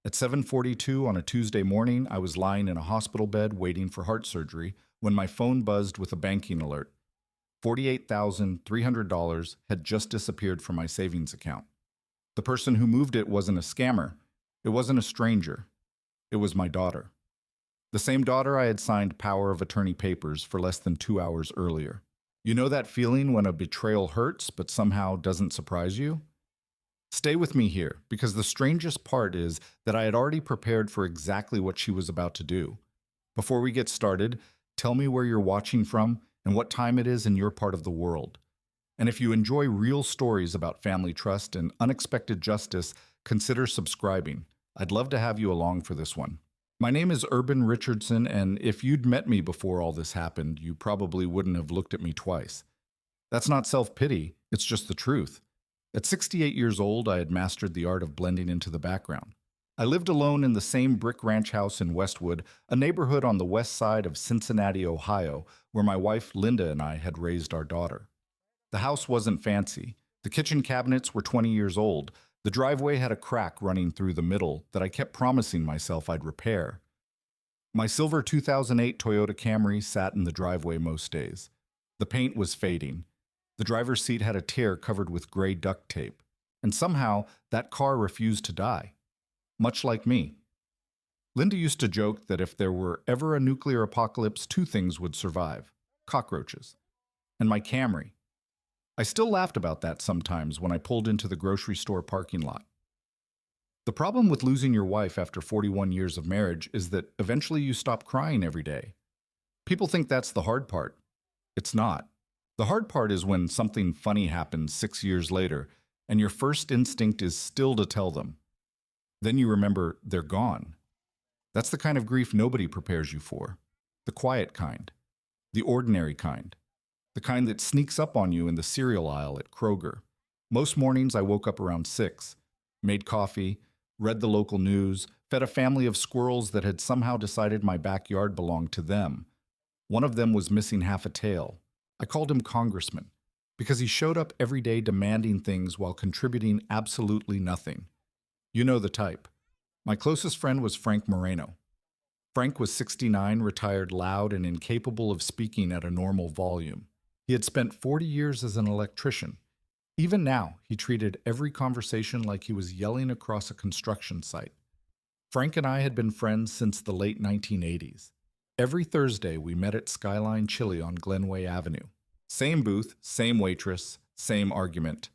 At 7:42 on a Tuesday morning, I was lying in a hospital bed waiting for heart surgery when my phone buzzed with a banking alert. $48,300 had just disappeared from my savings account. The person who moved it wasn't a scammer. It wasn't a stranger. It was my daughter. The same daughter I had signed power of attorney papers for less than 2 hours earlier. You know that feeling when a betrayal hurts but somehow doesn't surprise you? Stay with me here, because the strangest part is that I had already prepared for exactly what she was about to do. Before we get started, tell me where you're watching from and what time it is in your part of the world. And if you enjoy real stories about family trust and unexpected justice, consider subscribing. I'd love to have you along for this one. My name is Urban Richardson, and if you'd met me before all this happened, you probably wouldn't have looked at me twice. That's not self-pity, it's just the truth. At 68 years old, I had mastered the art of blending into the background. I lived alone in the same brick ranch house in Westwood, a neighborhood on the west side of Cincinnati, Ohio, where my wife Linda and I had raised our daughter. The house wasn't fancy. The kitchen cabinets were 20 years old. The driveway had a crack running through the middle that I kept promising myself I'd repair. My silver 2008 Toyota Camry sat in the driveway most days. The paint was fading. The driver's seat had a tear covered with gray duct tape. And somehow, that car refused to die. Much like me. Linda used to joke that if there were ever a nuclear apocalypse, two things would survive: cockroaches and my Camry. I still laughed about that sometimes when I pulled into the grocery store parking lot. The problem with losing your wife after 41 years of marriage is that eventually you stop crying every day. People think that's the hard part. It's not. The hard part is when something funny happens 6 years later and your first instinct is still to tell them. Then you remember they're gone. That's the kind of grief nobody prepares you for. The quiet kind. The ordinary kind. The kind that sneaks up on you in the cereal aisle at Kroger. Most mornings I woke up around 6, made coffee, read the local news, fed a family of squirrels that had somehow decided my backyard belonged to them. One of them was missing half a tail. I called him Congressman because he showed up every day demanding things while contributing absolutely nothing. You know the type. My closest friend was Frank Moreno. Frank was 69, retired, loud, and incapable of speaking at a normal volume. He had spent 40 years as an electrician. Even now, he treated every conversation like he was yelling across a construction site. Frank and I had been friends since the late 1980s. Every Thursday, we met at Skyline Chili on Glenway Avenue. Same booth, same waitress, same argument.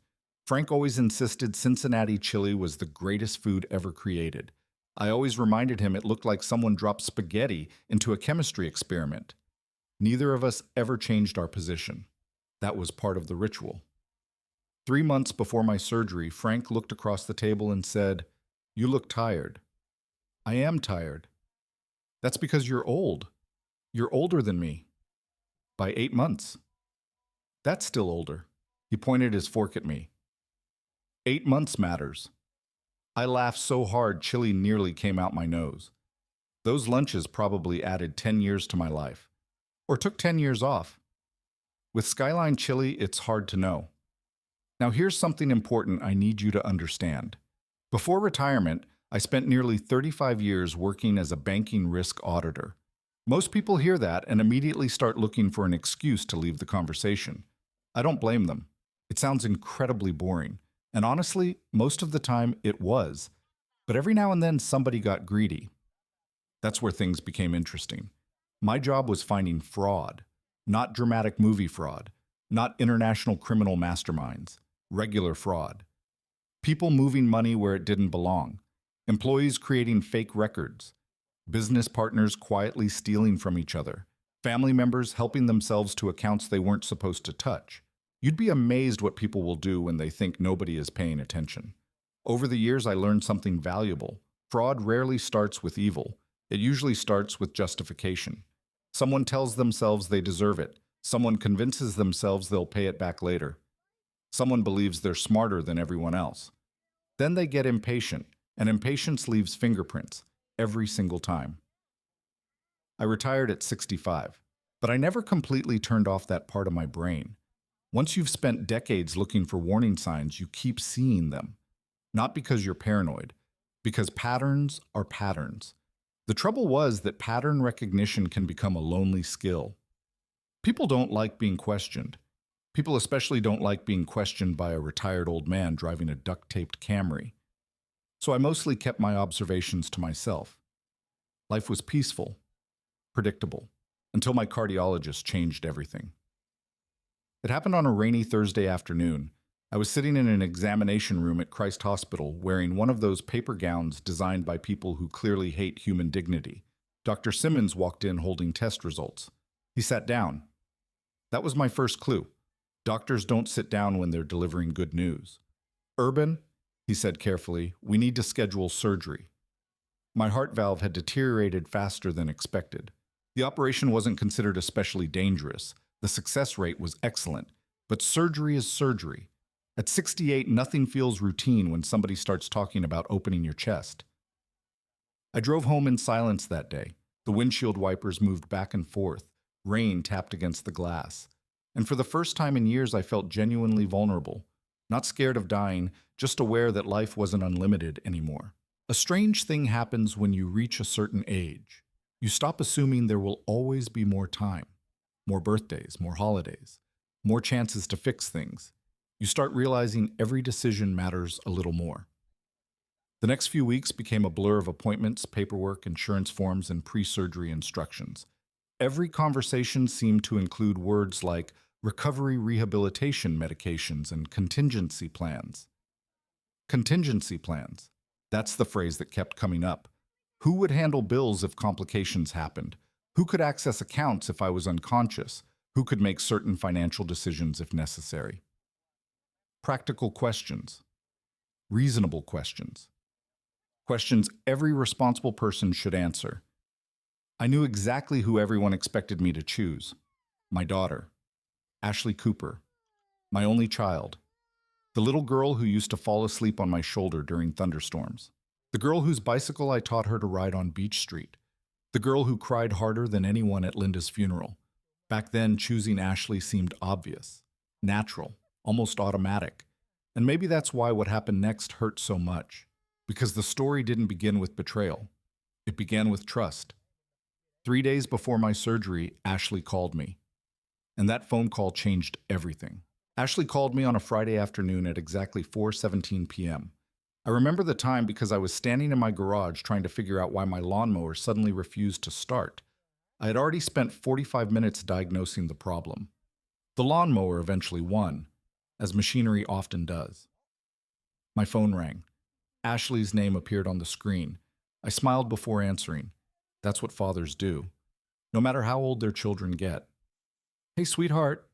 Frank always insisted Cincinnati chili was the greatest food ever created. I always reminded him it looked like someone dropped spaghetti into a chemistry experiment. Neither of us ever changed our position. That was part of the ritual. 3 months before my surgery, Frank looked across the table and said, "You look tired." "I am tired." "That's because you're old. You're older than me. By 8 months." "That's still older." He pointed his fork at me. 8 months matters. I laughed so hard chili nearly came out my nose. Those lunches probably added 10 years to my life. Or took 10 years off. With Skyline Chili, it's hard to know. Now here's something important I need you to understand. Before retirement, I spent nearly 35 years working as a banking risk auditor. Most people hear that and immediately start looking for an excuse to leave the conversation. I don't blame them. It sounds incredibly boring. And honestly, most of the time it was. But every now and then somebody got greedy. That's where things became interesting. My job was finding fraud, not dramatic movie fraud, not international criminal masterminds, regular fraud. People moving money where it didn't belong, employees creating fake records, business partners quietly stealing from each other, family members helping themselves to accounts they weren't supposed to touch. You'd be amazed what people will do when they think nobody is paying attention. Over the years, I learned something valuable. Fraud rarely starts with evil. It usually starts with justification. Someone tells themselves they deserve it. Someone convinces themselves they'll pay it back later. Someone believes they're smarter than everyone else. Then they get impatient, and impatience leaves fingerprints every single time. I retired at 65, but I never completely turned off that part of my brain. Once you've spent decades looking for warning signs, you keep seeing them. Not because you're paranoid, Because patterns are patterns. The trouble was that pattern recognition can become a lonely skill. People don't like being questioned. People especially don't like being questioned by a retired old man driving a duct-taped Camry. So I mostly kept my observations to myself. Life was peaceful, predictable, until my cardiologist changed everything. It happened on a rainy Thursday afternoon. I was sitting in an examination room at Christ Hospital wearing one of those paper gowns designed by people who clearly hate human dignity. Dr. Simmons walked in holding test results. He sat down. That was my first clue. Doctors don't sit down when they're delivering good news. Urban, he said carefully, we need to schedule surgery. My heart valve had deteriorated faster than expected. The operation wasn't considered especially dangerous. The success rate was excellent. But surgery is surgery. At 68, nothing feels routine when somebody starts talking about opening your chest. I drove home in silence that day. The windshield wipers moved back and forth. Rain tapped against the glass. And for the first time in years, I felt genuinely vulnerable. Not scared of dying, just aware that life wasn't unlimited anymore. A strange thing happens when you reach a certain age. You stop assuming there will always be more time, more birthdays, more holidays, more chances to fix things. You start realizing every decision matters a little more. The next few weeks became a blur of appointments, paperwork, insurance forms, and pre-surgery instructions. Every conversation seemed to include words like recovery rehabilitation medications and contingency plans. Contingency plans. That's the phrase that kept coming up. Who would handle bills if complications happened? Who could access accounts if I was unconscious? Who could make certain financial decisions if necessary? Practical questions. Reasonable questions. Questions every responsible person should answer. I knew exactly who everyone expected me to choose. My daughter, Ashley Cooper, my only child, the little girl who used to fall asleep on my shoulder during thunderstorms, the girl whose bicycle I taught her to ride on Beach Street, the girl who cried harder than anyone at Linda's funeral. Back then, choosing Ashley seemed obvious, natural, almost automatic. And maybe that's why what happened next hurt so much, because the story didn't begin with betrayal. It began with trust. 3 days before my surgery, Ashley called me. And that phone call changed everything. Ashley called me on a Friday afternoon at exactly 4:17 p.m. I remember the time because I was standing in my garage trying to figure out why my lawnmower suddenly refused to start. I had already spent 45 minutes diagnosing the problem. The lawnmower eventually won, as machinery often does. My phone rang. Ashley's name appeared on the screen. I smiled before answering. That's what fathers do, no matter how old their children get. Hey, sweetheart.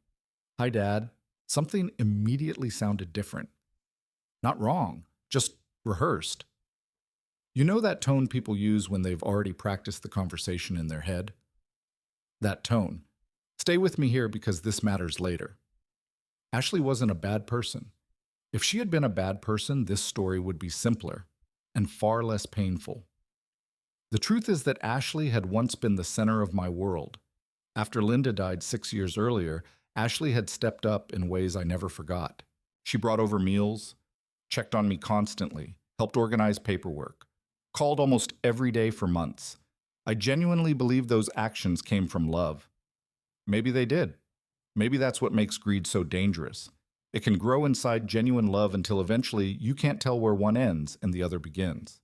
Hi, Dad. Something immediately sounded different. Not wrong, just rehearsed. You know that tone people use when they've already practiced the conversation in their head? That tone. Stay with me here because this matters later. Ashley wasn't a bad person. If she had been a bad person, this story would be simpler and far less painful. The truth is that Ashley had once been the center of my world. After Linda died 6 years earlier, Ashley had stepped up in ways I never forgot. She brought over meals, checked on me constantly, helped organize paperwork, called almost every day for months. I genuinely believe those actions came from love. Maybe they did. Maybe that's what makes greed so dangerous. It can grow inside genuine love until eventually you can't tell where one ends and the other begins.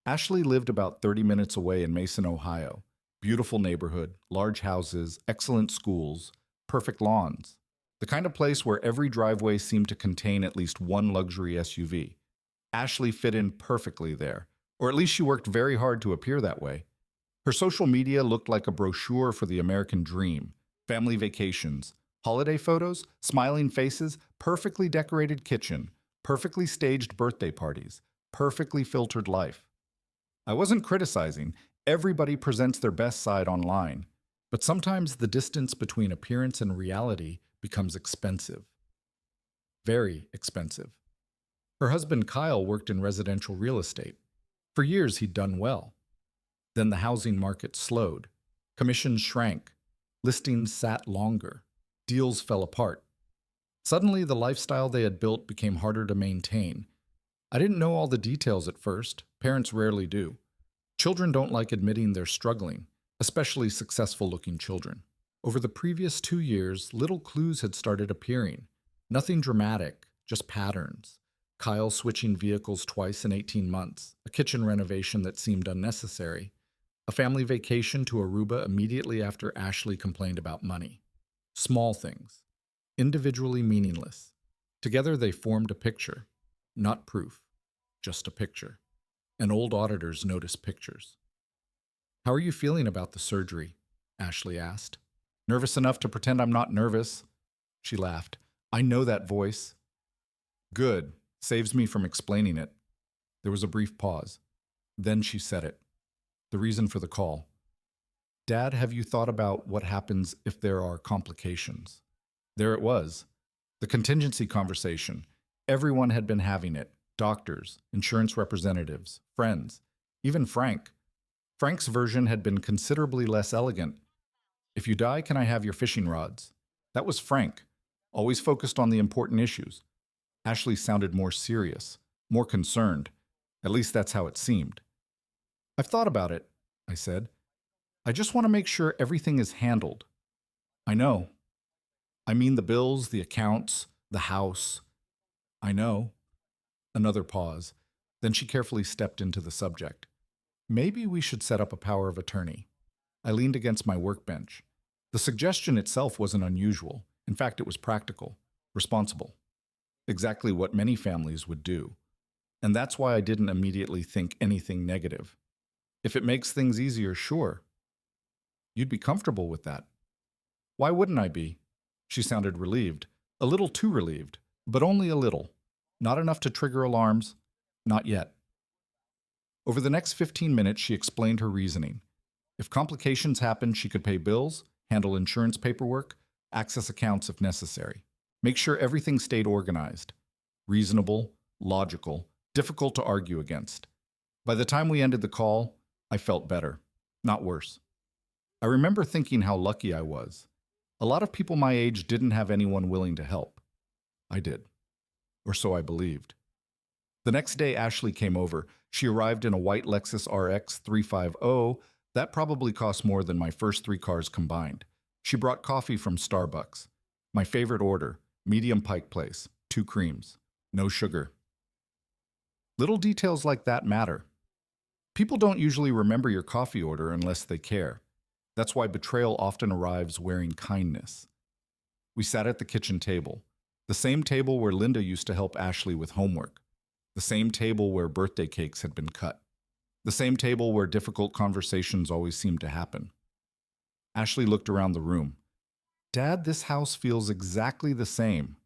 Ashley lived about 30 minutes away in Mason, Ohio. Beautiful neighborhood, large houses, excellent schools, perfect lawns. The kind of place where every driveway seemed to contain at least one luxury SUV. Ashley fit in perfectly there, or at least she worked very hard to appear that way. Her social media looked like a brochure for the American dream. Family vacations, holiday photos, smiling faces, perfectly decorated kitchen, perfectly staged birthday parties, perfectly filtered life. I wasn't criticizing. Everybody presents their best side online. But sometimes the distance between appearance and reality becomes expensive. Very expensive. Her husband Kyle worked in residential real estate. For years he'd done well. Then the housing market slowed. Commissions shrank. Listings sat longer. Deals fell apart. Suddenly the lifestyle they had built became harder to maintain. I didn't know all the details at first. Parents rarely do. Children don't like admitting they're struggling, especially successful-looking children. Over the previous 2 years, little clues had started appearing. Nothing dramatic, just patterns. Kyle switching vehicles twice in 18 months, a kitchen renovation that seemed unnecessary, a family vacation to Aruba immediately after Ashley complained about money. Small things, individually meaningless. Together they formed a picture, not proof, just a picture. And old auditors notice pictures. "How are you feeling about the surgery?" Ashley asked. "Nervous enough to pretend I'm not nervous." She laughed. "I know that voice." "Good. Saves me from explaining it." There was a brief pause. Then she said it. The reason for the call. "Dad, have you thought about what happens if there are complications?" There it was. The contingency conversation. Everyone had been having it. Doctors, insurance representatives, friends, even Frank. Frank's version had been considerably less elegant. "If you die, can I have your fishing rods?" That was Frank, always focused on the important issues. Ashley sounded more serious, more concerned. At least that's how it seemed. "I've thought about it," I said. "I just want to make sure everything is handled." "I know. I mean the bills, the accounts, the house." "I know." Another pause. Then she carefully stepped into the subject. "Maybe we should set up a power of attorney." I leaned against my workbench. The suggestion itself wasn't unusual. In fact, it was practical, responsible. Exactly what many families would do. And that's why I didn't immediately think anything negative. If it makes things easier, sure. "You'd be comfortable with that." "Why wouldn't I be?" She sounded relieved, a little too relieved, but only a little. Not enough to trigger alarms. Not yet. Over the next 15 minutes, she explained her reasoning. If complications happened, she could pay bills, handle insurance paperwork, access accounts if necessary. Make sure everything stayed organized. Reasonable, logical, difficult to argue against. By the time we ended the call, I felt better, not worse. I remember thinking how lucky I was. A lot of people my age didn't have anyone willing to help. I did. Or so I believed. The next day, Ashley came over. She arrived in a white Lexus RX 350. That probably cost more than my first 3 cars combined. She brought coffee from Starbucks. My favorite order, medium Pike Place, 2 creams, no sugar. Little details like that matter. People don't usually remember your coffee order unless they care. That's why betrayal often arrives wearing kindness. We sat at the kitchen table. The same table where Linda used to help Ashley with homework. The same table where birthday cakes had been cut. The same table where difficult conversations always seemed to happen. Ashley looked around the room. "Dad, this house feels exactly the same."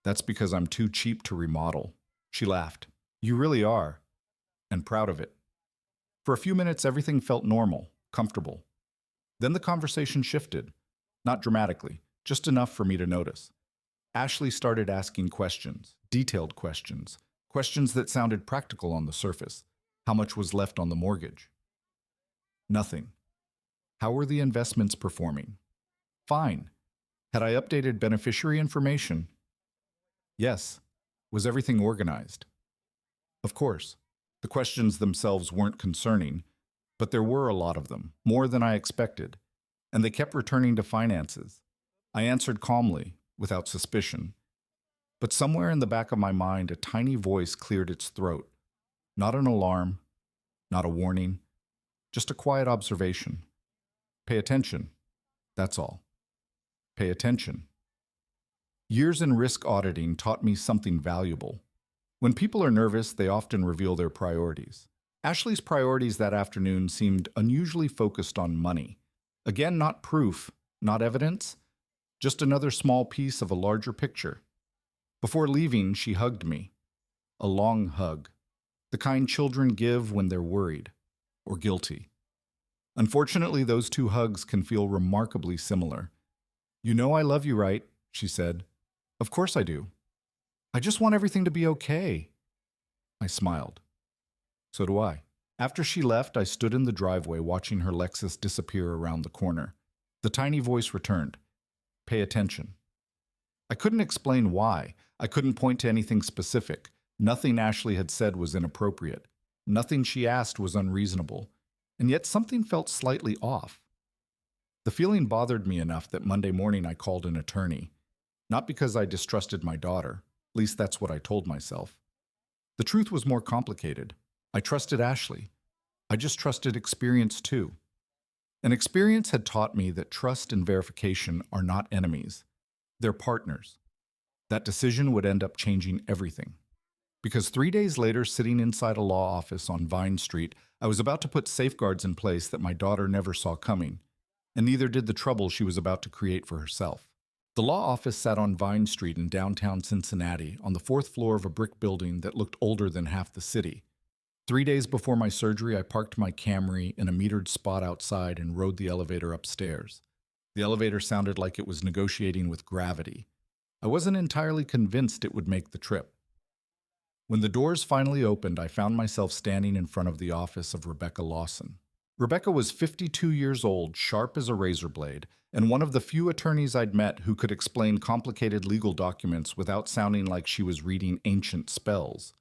"That's because I'm too cheap to remodel." She laughed. "You really are." And proud of it. For a few minutes, everything felt normal, comfortable. Then the conversation shifted. Not dramatically, just enough for me to notice. Ashley started asking questions, detailed questions, questions that sounded practical on the surface. How much was left on the mortgage? Nothing. How were the investments performing? Fine. Had I updated beneficiary information? Yes. Was everything organized? Of course. The questions themselves weren't concerning, but there were a lot of them, more than I expected, and they kept returning to finances. I answered calmly, without suspicion. But somewhere in the back of my mind, a tiny voice cleared its throat. Not an alarm, not a warning, just a quiet observation. Pay attention. That's all. Pay attention. Years in risk auditing taught me something valuable. When people are nervous, they often reveal their priorities. Ashley's priorities that afternoon seemed unusually focused on money. Again, not proof, not evidence, just another small piece of a larger picture. Before leaving, she hugged me. A long hug. The kind children give when they're worried or guilty. Unfortunately, those 2 hugs can feel remarkably similar. "You know I love you, right?" she said. "Of course I do. I just want everything to be okay." I smiled. So do I. After she left, I stood in the driveway watching her Lexus disappear around the corner. The tiny voice returned. Pay attention. I couldn't explain why. I couldn't point to anything specific, Nothing Ashley had said was inappropriate. Nothing she asked was unreasonable. And yet something felt slightly off. The feeling bothered me enough that Monday morning I called an attorney. Not because I distrusted my daughter, at least that's what I told myself. The truth was more complicated. I trusted Ashley. I just trusted experience too. And experience had taught me that trust and verification are not enemies. They're partners. That decision would end up changing everything. Because 3 days later, sitting inside a law office on Vine Street, I was about to put safeguards in place that my daughter never saw coming, and neither did the trouble she was about to create for herself. The law office sat on Vine Street in downtown Cincinnati, on the 4th floor of a brick building that looked older than half the city. 3 days before my surgery, I parked my Camry in a metered spot outside and rode the elevator upstairs. The elevator sounded like it was negotiating with gravity. I wasn't entirely convinced it would make the trip. When the doors finally opened, I found myself standing in front of the office of Rebecca Lawson. Rebecca was 52 years old, sharp as a razor blade, and one of the few attorneys I'd met who could explain complicated legal documents without sounding like she was reading ancient spells.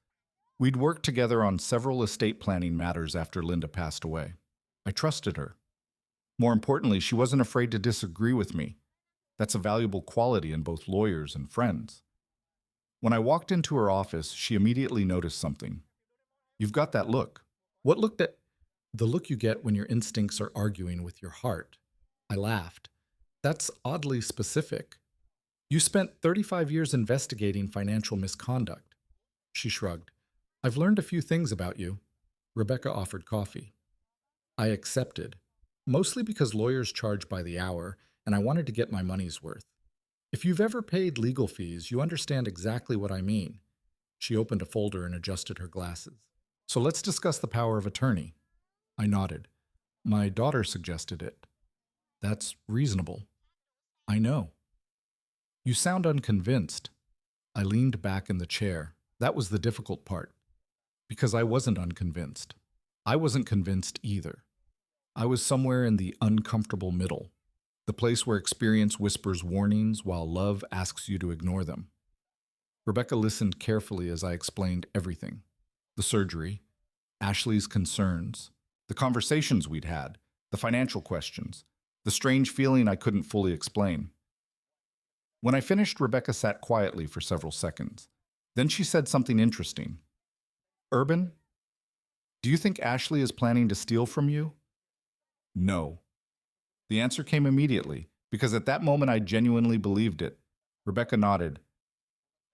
We'd worked together on several estate planning matters after Linda passed away. I trusted her. More importantly, she wasn't afraid to disagree with me. That's a valuable quality in both lawyers and friends. When I walked into her office, she immediately noticed something. "You've got that look." "What look that?" "The look you get when your instincts are arguing with your heart." I laughed. "That's oddly specific. You spent 35 years investigating financial misconduct." She shrugged. "I've learned a few things about you." Rebecca offered coffee. I accepted, mostly because lawyers charge by the hour, and I wanted to get my money's worth. If you've ever paid legal fees, you understand exactly what I mean. She opened a folder and adjusted her glasses. "So let's discuss the power of attorney." I nodded. "My daughter suggested it." "That's reasonable." "I know." "You sound unconvinced." I leaned back in the chair. That was the difficult part. Because I wasn't unconvinced. I wasn't convinced either. I was somewhere in the uncomfortable middle. The place where experience whispers warnings while love asks you to ignore them. Rebecca listened carefully as I explained everything. The surgery, Ashley's concerns, the conversations we'd had, the financial questions, the strange feeling I couldn't fully explain. When I finished, Rebecca sat quietly for several seconds. Then she said something interesting. "Urban, do you think Ashley is planning to steal from you?" "No." The answer came immediately, because at that moment I genuinely believed it. Rebecca nodded.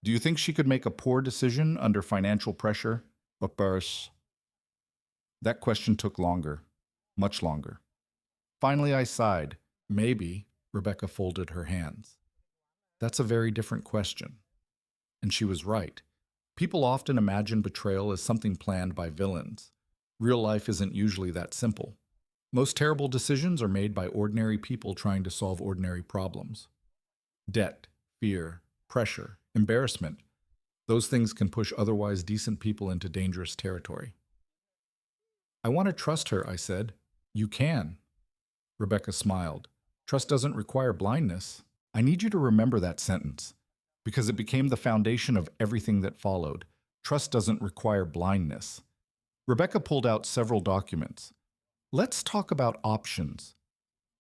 "Do you think she could make a poor decision under financial pressure?" "Uppers." That question took longer, much longer. Finally I sighed. "Maybe." Rebecca folded her hands. "That's a very different question." And she was right. People often imagine betrayal as something planned by villains. Real life isn't usually that simple. Most terrible decisions are made by ordinary people trying to solve ordinary problems. Debt, fear, pressure, embarrassment. Those things can push otherwise decent people into dangerous territory. "I want to trust her," I said. "You can." Rebecca smiled. "Trust doesn't require blindness." I need you to remember that sentence, because it became the foundation of everything that followed. Trust doesn't require blindness. Rebecca pulled out several documents. "Let's talk about options."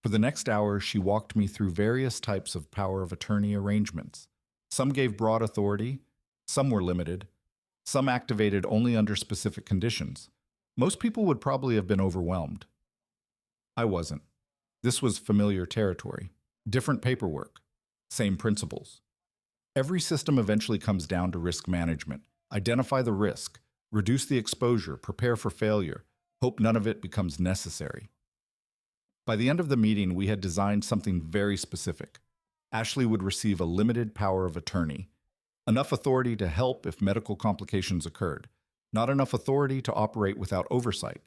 For the next hour, she walked me through various types of power of attorney arrangements. Some gave broad authority, some were limited, some activated only under specific conditions. Most people would probably have been overwhelmed. I wasn't. This was familiar territory. Different paperwork, same principles. Every system eventually comes down to risk management. Identify the risk, reduce the exposure, prepare for failure, hope none of it becomes necessary. By the end of the meeting, we had designed something very specific. Ashley would receive a limited power of attorney, enough authority to help if medical complications occurred, not enough authority to operate without oversight,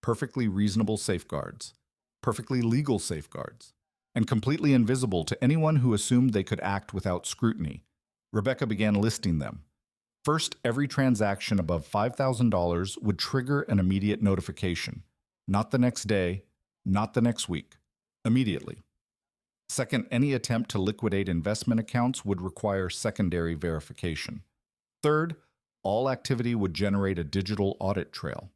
perfectly reasonable safeguards, perfectly legal safeguards, and completely invisible to anyone who assumed they could act without scrutiny. Rebecca began listing them. First, every transaction above $5,000 would trigger an immediate notification. Not the next day, not the next week. Immediately. Second, any attempt to liquidate investment accounts would require secondary verification. Third, All activity would generate a digital audit trail.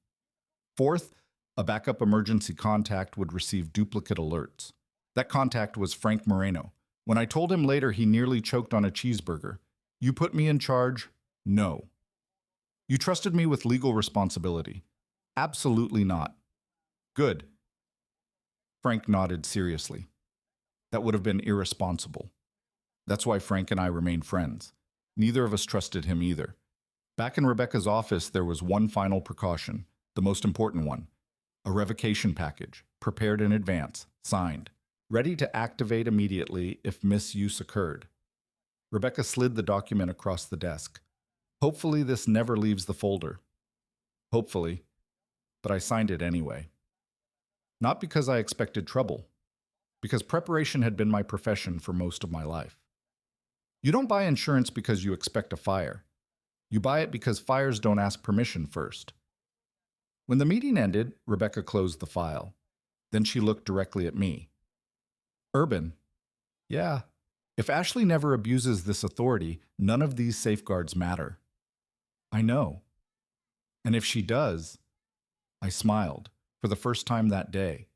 Fourth, a backup emergency contact would receive duplicate alerts. That contact was Frank Moreno. When I told him later he nearly choked on a cheeseburger, "You put me in charge?" No. "You trusted me with legal responsibility?" Absolutely not. Good. Frank nodded seriously. That would have been irresponsible. That's why Frank and I remained friends. Neither of us trusted him either. Back in Rebecca's office, there was one final precaution, the most important one. A revocation package, prepared in advance, signed, ready to activate immediately if misuse occurred. Rebecca slid the document across the desk. Hopefully this never leaves the folder. Hopefully, but I signed it anyway. Not because I expected trouble, because preparation had been my profession for most of my life. You don't buy insurance because you expect a fire. You buy it because fires don't ask permission first. When the meeting ended, Rebecca closed the file. Then she looked directly at me. Urban. Yeah. If Ashley never abuses this authority, none of these safeguards matter. I know. And if she does, I smiled, for the first time that day.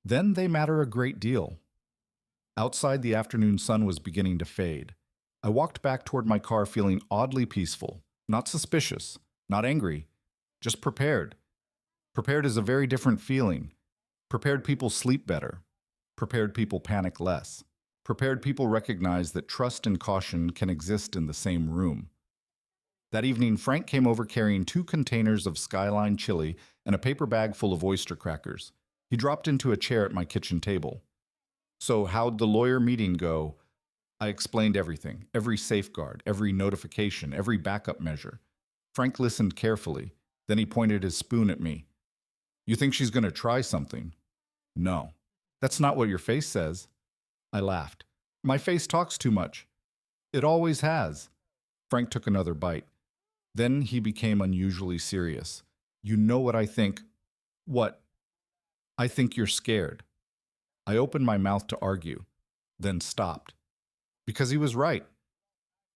Then they matter a great deal. Outside, the afternoon sun was beginning to fade. I walked back toward my car feeling oddly peaceful, not suspicious, not angry, just prepared. Prepared is a very different feeling. Prepared people sleep better. Prepared people panic less. Prepared people recognize that trust and caution can exist in the same room. That evening, Frank came over carrying 2 containers of Skyline chili and a paper bag full of oyster crackers. He dropped into a chair at my kitchen table. So how'd the lawyer meeting go? I explained everything, every safeguard, every notification, every backup measure. Frank listened carefully. Then he pointed his spoon at me. You think she's going to try something? No. That's not what your face says. I laughed. My face talks too much. It always has. Frank took another bite. Then he became unusually serious. You know what I think? What? I think you're scared. I opened my mouth to argue, then stopped. Because he was right.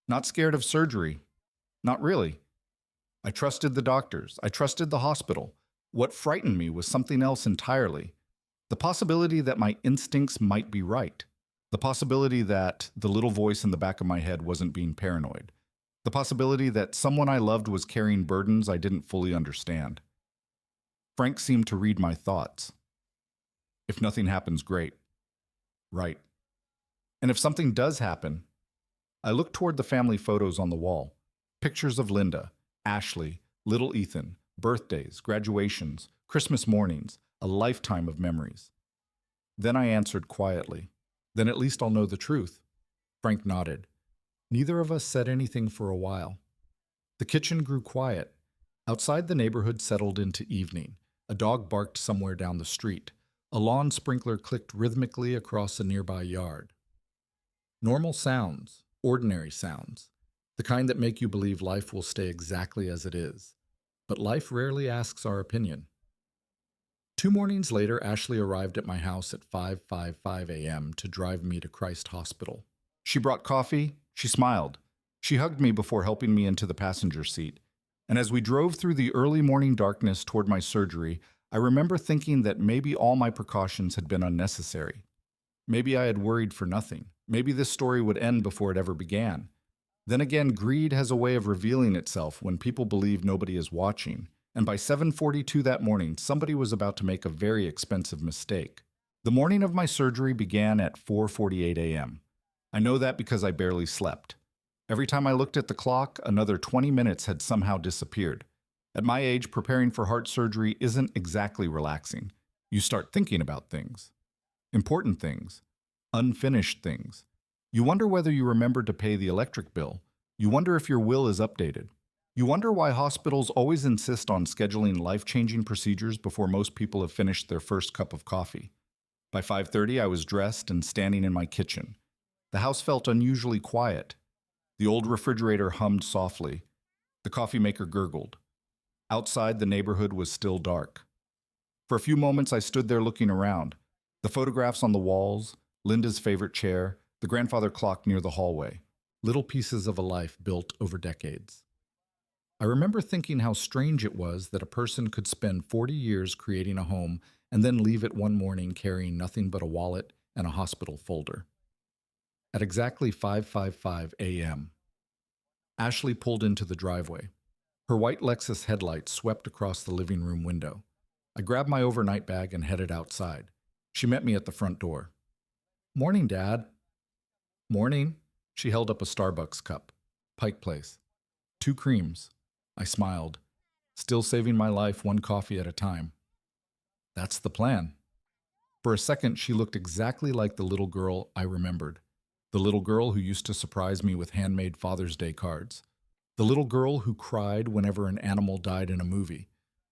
Not scared of surgery. Not really. I trusted the doctors. I trusted the hospital. What frightened me was something else entirely. The possibility that my instincts might be right. The possibility that the little voice in the back of my head wasn't being paranoid. The possibility that someone I loved was carrying burdens I didn't fully understand. Frank seemed to read my thoughts. If nothing happens, great. Right. And if something does happen, I looked toward the family photos on the wall. Pictures of Linda, Ashley, little Ethan, birthdays, graduations, Christmas mornings, a lifetime of memories. Then I answered quietly, then at least I'll know the truth. Frank nodded. Neither of us said anything for a while. The kitchen grew quiet. Outside, the neighborhood settled into evening. A dog barked somewhere down the street. A lawn sprinkler clicked rhythmically across a nearby yard. Normal sounds, ordinary sounds, the kind that make you believe life will stay exactly as it is. But life rarely asks our opinion. 2 mornings later, Ashley arrived at my house at 5:55 a.m. to drive me to Christ Hospital. She brought coffee. She smiled. She hugged me before helping me into the passenger seat. And as we drove through the early morning darkness toward my surgery, I remember thinking that maybe all my precautions had been unnecessary. Maybe I had worried for nothing. Maybe this story would end before it ever began. Then again, greed has a way of revealing itself when people believe nobody is watching. And by 7:42 that morning, somebody was about to make a very expensive mistake. The morning of my surgery began at 4:48 a.m. I know that because I barely slept. Every time I looked at the clock, another 20 minutes had somehow disappeared. At my age, preparing for heart surgery isn't exactly relaxing. You start thinking about things. Important things. Unfinished things. You wonder whether you remembered to pay the electric bill. You wonder if your will is updated. You wonder why hospitals always insist on scheduling life-changing procedures before most people have finished their first cup of coffee. By 5:30, I was dressed and standing in my kitchen. The house felt unusually quiet. The old refrigerator hummed softly. The coffee maker gurgled. Outside, the neighborhood was still dark. For a few moments, I stood there looking around. The photographs on the walls, Linda's favorite chair, the grandfather clock near the hallway. Little pieces of a life built over decades. I remember thinking how strange it was that a person could spend 40 years creating a home and then leave it one morning carrying nothing but a wallet and a hospital folder. At exactly 5:55 a.m., Ashley pulled into the driveway. Her white Lexus headlights swept across the living room window. I grabbed my overnight bag and headed outside. She met me at the front door. "Morning, Dad." "Morning." She held up a Starbucks cup. "Pike Place. 2 creams." I smiled. "Still saving my life one coffee at a time." "That's the plan." For a second, she looked exactly like the little girl I remembered. The little girl who used to surprise me with handmade Father's Day cards. The little girl who cried whenever an animal died in a movie.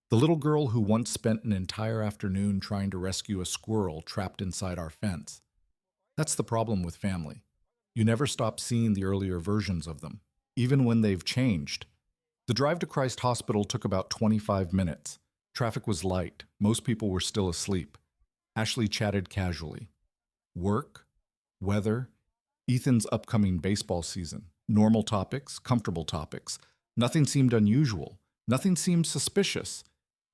The little girl who once spent an entire afternoon trying to rescue a squirrel trapped inside our fence. That's the problem with family. You never stop seeing the earlier versions of them, even when they've changed. The drive to Christ Hospital took about 25 minutes. Traffic was light. Most people were still asleep. Ashley chatted casually. Work, weather, Ethan's upcoming baseball season, normal topics, comfortable topics. Nothing seemed unusual. Nothing seemed suspicious.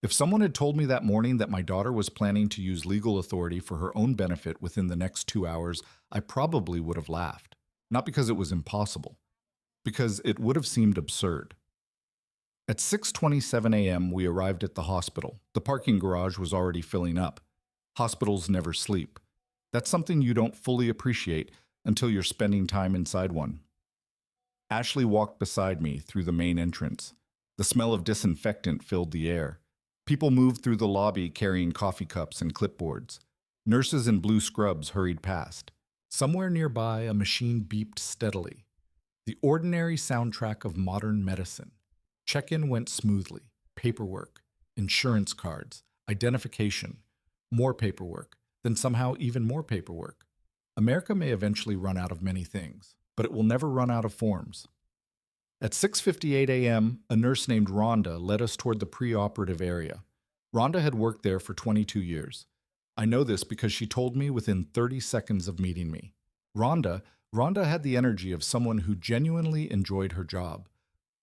If someone had told me that morning that my daughter was planning to use legal authority for her own benefit within the next 2 hours, I probably would have laughed. Not because it was impossible, because it would have seemed absurd. At 6:27 a.m., we arrived at the hospital. The parking garage was already filling up. Hospitals never sleep. That's something you don't fully appreciate until you're spending time inside one. Ashley walked beside me through the main entrance. The smell of disinfectant filled the air. People moved through the lobby carrying coffee cups and clipboards. Nurses in blue scrubs hurried past. Somewhere nearby, a machine beeped steadily. The ordinary soundtrack of modern medicine. Check-in went smoothly. Paperwork, insurance cards, identification, more paperwork, then somehow even more paperwork. America may eventually run out of many things, but it will never run out of forms. At 6:58 a.m., a nurse named Rhonda led us toward the preoperative area. Rhonda had worked there for 22 years. I know this because she told me within 30 seconds of meeting me. Rhonda had the energy of someone who genuinely enjoyed her job,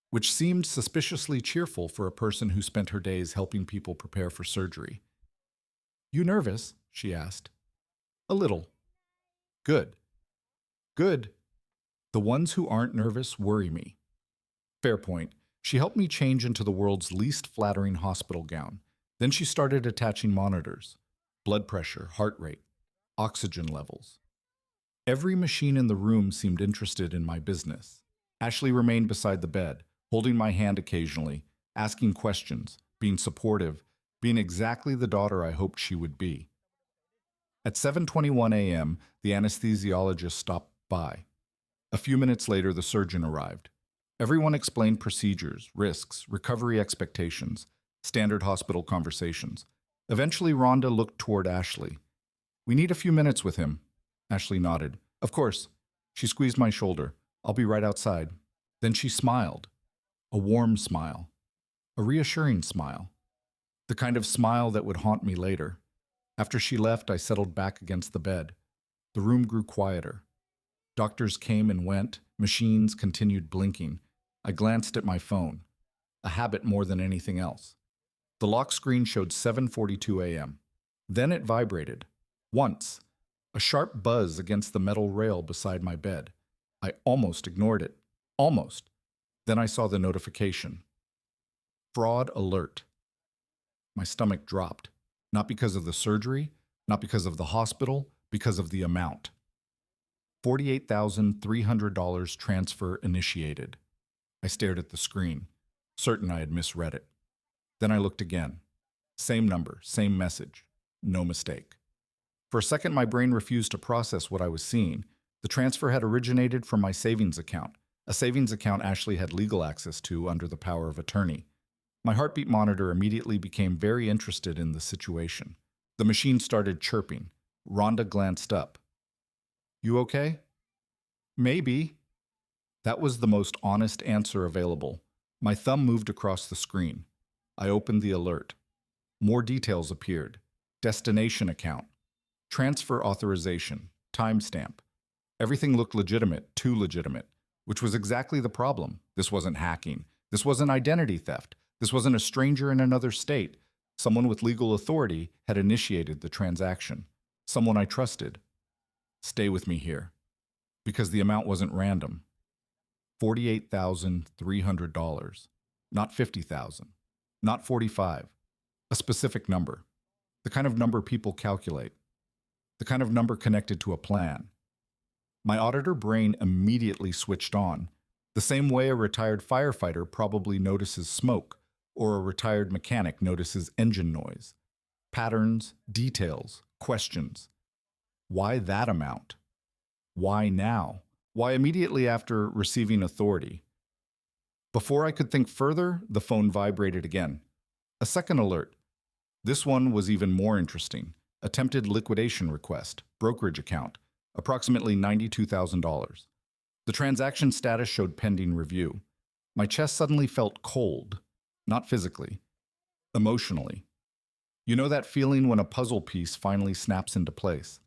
which seemed suspiciously cheerful for a person who spent her days helping people prepare for surgery. "You nervous?" she asked. "A little." "Good. Good. The ones who aren't nervous worry me." Fair point. She helped me change into the world's least flattering hospital gown. Then she started attaching monitors. Blood pressure, heart rate, oxygen levels. Every machine in the room seemed interested in my business. Ashley remained beside the bed, holding my hand occasionally, asking questions, being supportive, being exactly the daughter I hoped she would be. At 7:21 a.m., the anesthesiologist stopped by. A few minutes later, the surgeon arrived. Everyone explained procedures, risks, recovery expectations, standard hospital conversations. Eventually, Rhonda looked toward Ashley. "We need a few minutes with him." Ashley nodded. "Of course." She squeezed my shoulder. "I'll be right outside." Then she smiled. A warm smile. A reassuring smile. The kind of smile that would haunt me later. After she left, I settled back against the bed. The room grew quieter. Doctors came and went. Machines continued blinking. I glanced at my phone. A habit more than anything else. The lock screen showed 7:42 a.m. Then it vibrated. Once. A sharp buzz against the metal rail beside my bed. I almost ignored it. Almost. Then I saw the notification. Fraud alert. My stomach dropped. Not because of the surgery, not because of the hospital, because of the amount. $48,300 transfer initiated. I stared at the screen, certain I had misread it. Then I looked again. Same number, same message. No mistake. For a second, my brain refused to process what I was seeing. The transfer had originated from my savings account, a savings account Ashley had legal access to under the power of attorney. My heartbeat monitor immediately became very interested in the situation. The machine started chirping. Rhonda glanced up. "You okay?" "Maybe." That was the most honest answer available. My thumb moved across the screen. I opened the alert. More details appeared. Destination account. Transfer authorization. Timestamp. Everything looked legitimate, too legitimate, which was exactly the problem. This wasn't hacking. This wasn't identity theft. This wasn't a stranger in another state. Someone with legal authority had initiated the transaction. Someone I trusted. Stay with me here, because the amount wasn't random. $48,300, not $50,000, not 45. A specific number. The kind of number people calculate. The kind of number connected to a plan. My auditor brain immediately switched on, the same way a retired firefighter probably notices smoke, or a retired mechanic notices engine noise. Patterns, details, questions. Why that amount? Why now? Why immediately after receiving authority? Before I could think further, the phone vibrated again. A second alert. This one was even more interesting. Attempted liquidation request, brokerage account, approximately $92,000. The transaction status showed pending review. My chest suddenly felt cold, not physically, emotionally. You know that feeling when a puzzle piece finally snaps into place?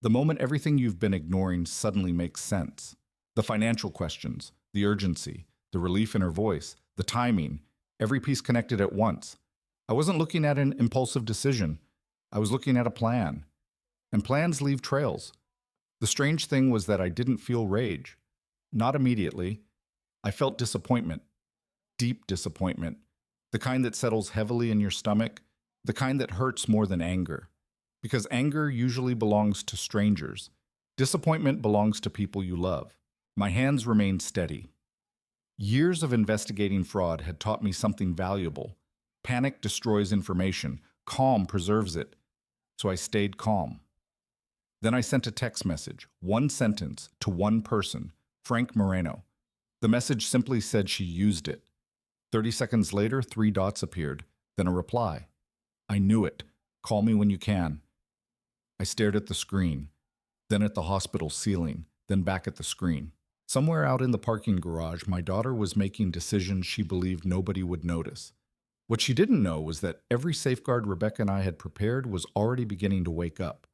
The moment everything you've been ignoring suddenly makes sense. The financial questions, the urgency, the relief in her voice, the timing, every piece connected at once. I wasn't looking at an impulsive decision. I was looking at a plan. And plans leave trails. The strange thing was that I didn't feel rage. Not immediately. I felt disappointment. Deep disappointment. The kind that settles heavily in your stomach. The kind that hurts more than anger. Because anger usually belongs to strangers. Disappointment belongs to people you love. My hands remained steady. Years of investigating fraud had taught me something valuable. Panic destroys information. Calm preserves it. So I stayed calm. Then I sent a text message, one sentence, to one person, Frank Moreno. The message simply said she used it. 30 seconds later, 3 dots appeared, then a reply. I knew it. Call me when you can. I stared at the screen, then at the hospital ceiling, then back at the screen. Somewhere out in the parking garage, my daughter was making decisions she believed nobody would notice. What she didn't know was that every safeguard Rebecca and I had prepared was already beginning to wake up.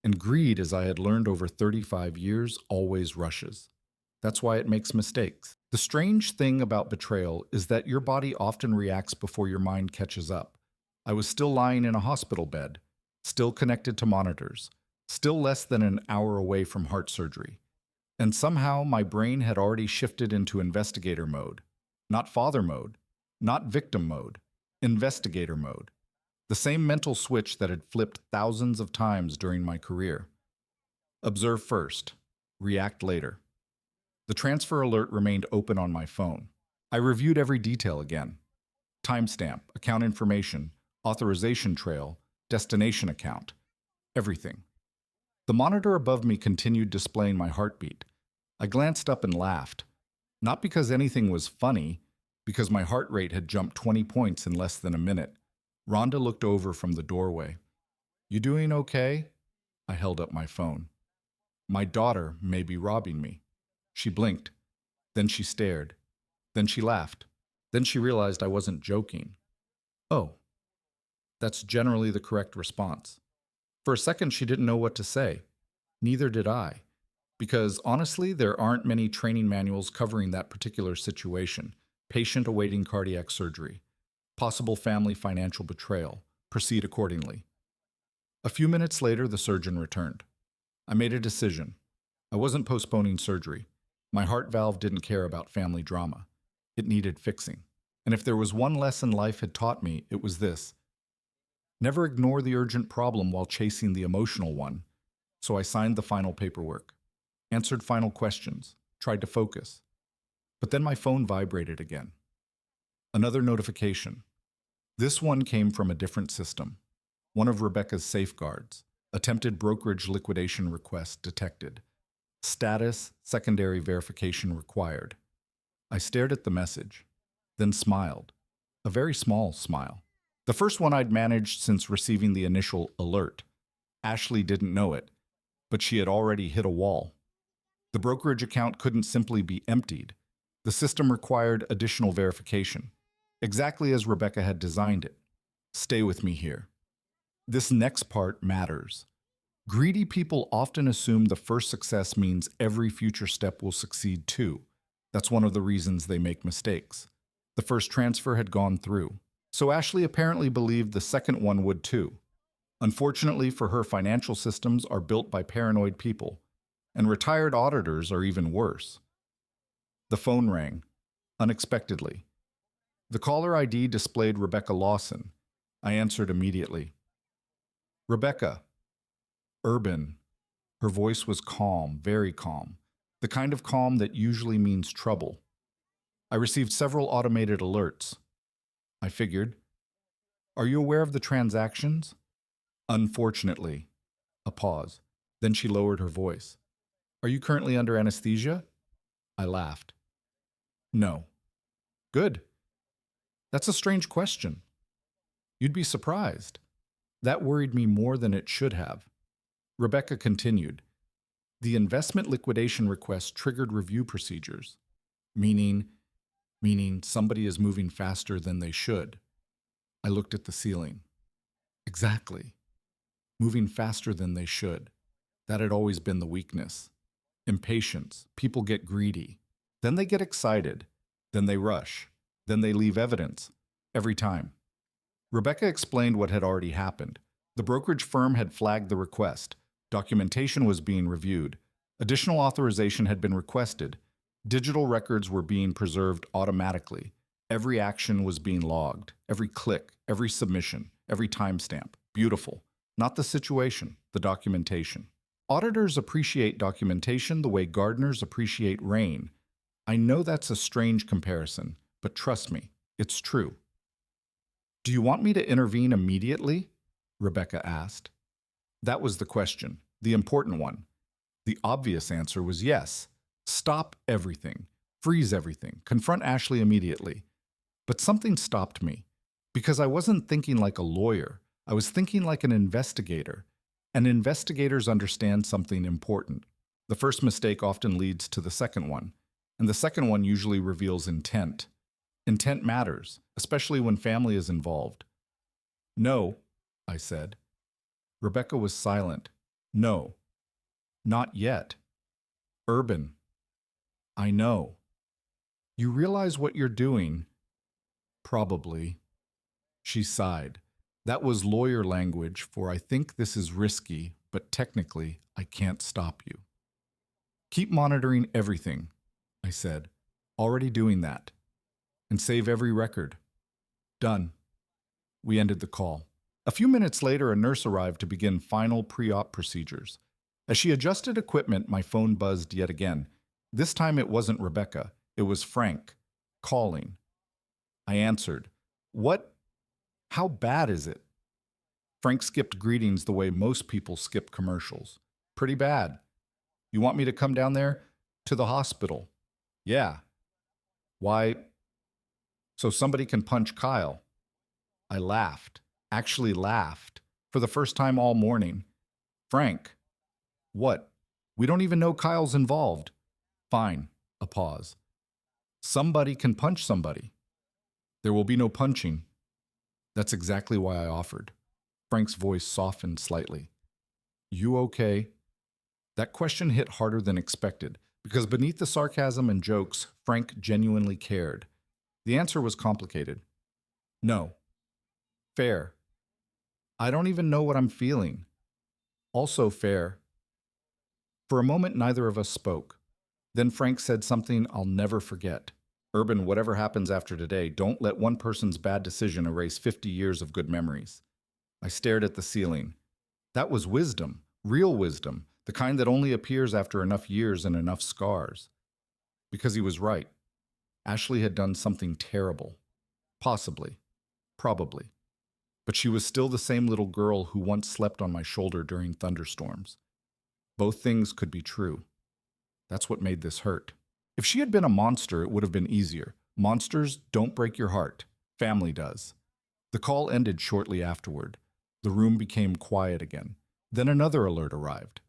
And greed, as I had learned over 35 years, always rushes. That's why it makes mistakes. The strange thing about betrayal is that your body often reacts before your mind catches up. I was still lying in a hospital bed, still connected to monitors, still less than an hour away from heart surgery. And somehow my brain had already shifted into investigator mode. Not father mode, not victim mode, investigator mode. The same mental switch that had flipped thousands of times during my career. Observe first, react later. The transfer alert remained open on my phone. I reviewed every detail again. Timestamp, account information, authorization trail, destination account, everything. The monitor above me continued displaying my heartbeat. I glanced up and laughed. Not because anything was funny, because my heart rate had jumped 20 points in less than a minute. Rhonda looked over from the doorway. You doing okay? I held up my phone. My daughter may be robbing me. She blinked. Then she stared. Then she laughed. Then she realized I wasn't joking. Oh, that's generally the correct response. For a second, she didn't know what to say. Neither did I. Because honestly, there aren't many training manuals covering that particular situation. Patient awaiting cardiac surgery. Possible family financial betrayal. Proceed accordingly. A few minutes later, the surgeon returned. I made a decision. I wasn't postponing surgery. My heart valve didn't care about family drama. It needed fixing. And if there was one lesson life had taught me, it was this. Never ignore the urgent problem while chasing the emotional one. So I signed the final paperwork, answered final questions, tried to focus. But then my phone vibrated again. Another notification. This one came from a different system. One of Rebecca's safeguards. Attempted brokerage liquidation request detected. Status, secondary verification required. I stared at the message, then smiled. A very small smile. The first one I'd managed since receiving the initial alert. Ashley didn't know it, but she had already hit a wall. The brokerage account couldn't simply be emptied. The system required additional verification, exactly as Rebecca had designed it. Stay with me here. This next part matters. Greedy people often assume the first success means every future step will succeed too. That's one of the reasons they make mistakes. The first transfer had gone through, so Ashley apparently believed the second one would too. Unfortunately for her, financial systems are built by paranoid people, and retired auditors are even worse. The phone rang, unexpectedly. The caller ID displayed Rebecca Lawson. I answered immediately. Rebecca. Urban. Her voice was calm, very calm, the kind of calm that usually means trouble. I received several automated alerts. I figured. Are you aware of the transactions? Unfortunately. A pause. Then she lowered her voice. Are you currently under anesthesia? I laughed. No. Good. That's a strange question. You'd be surprised. That worried me more than it should have. Rebecca continued. The investment liquidation request triggered review procedures, meaning somebody is moving faster than they should. I looked at the ceiling. Exactly. Moving faster than they should. That had always been the weakness. Impatience. People get greedy. Then they get excited. Then they rush. Then they leave evidence. Every time. Rebecca explained what had already happened. The brokerage firm had flagged the request. Documentation was being reviewed. Additional authorization had been requested. Digital records were being preserved automatically. Every action was being logged. Every click, every submission, every timestamp. Beautiful. Not the situation, the documentation. Auditors appreciate documentation the way gardeners appreciate rain. I know that's a strange comparison, but trust me, it's true. Do you want me to intervene immediately? Rebecca asked. That was the question, the important one. The obvious answer was yes. Stop everything. Freeze everything. Confront Ashley immediately. But something stopped me, because I wasn't thinking like a lawyer. I was thinking like an investigator. And investigators understand something important. The first mistake often leads to the second one, and the second one usually reveals intent. Intent matters, especially when family is involved. No, I said. Rebecca was silent. No. Not yet. Urban. I know. You realize what you're doing? Probably. She sighed. That was lawyer language for I think this is risky, but technically I can't stop you. Keep monitoring everything, I said. Already doing that. And save every record. Done. We ended the call. A few minutes later, a nurse arrived to begin final pre-op procedures. As she adjusted equipment, my phone buzzed yet again. This time it wasn't Rebecca. It was Frank, calling. I answered. What? How bad is it? Frank skipped greetings the way most people skip commercials. Pretty bad. You want me to come down there? To the hospital. Yeah. Why? So somebody can punch Kyle. I laughed. Actually laughed. For the first time all morning. Frank. What? We don't even know Kyle's involved. Fine. A pause. Somebody can punch somebody. There will be no punching. That's exactly why I offered. Frank's voice softened slightly. You okay? That question hit harder than expected, because beneath the sarcasm and jokes, Frank genuinely cared. The answer was complicated. No. Fair. I don't even know what I'm feeling. Also fair. For a moment, neither of us spoke. Then Frank said something I'll never forget. Urban, whatever happens after today, don't let one person's bad decision erase 50 years of good memories. I stared at the ceiling. That was wisdom, real wisdom, the kind that only appears after enough years and enough scars. Because he was right. Ashley had done something terrible. Possibly. Probably. But she was still the same little girl who once slept on my shoulder during thunderstorms. Both things could be true. That's what made this hurt. If she had been a monster, it would have been easier. Monsters don't break your heart. Family does. The call ended shortly afterward. The room became quiet again. Then another alert arrived.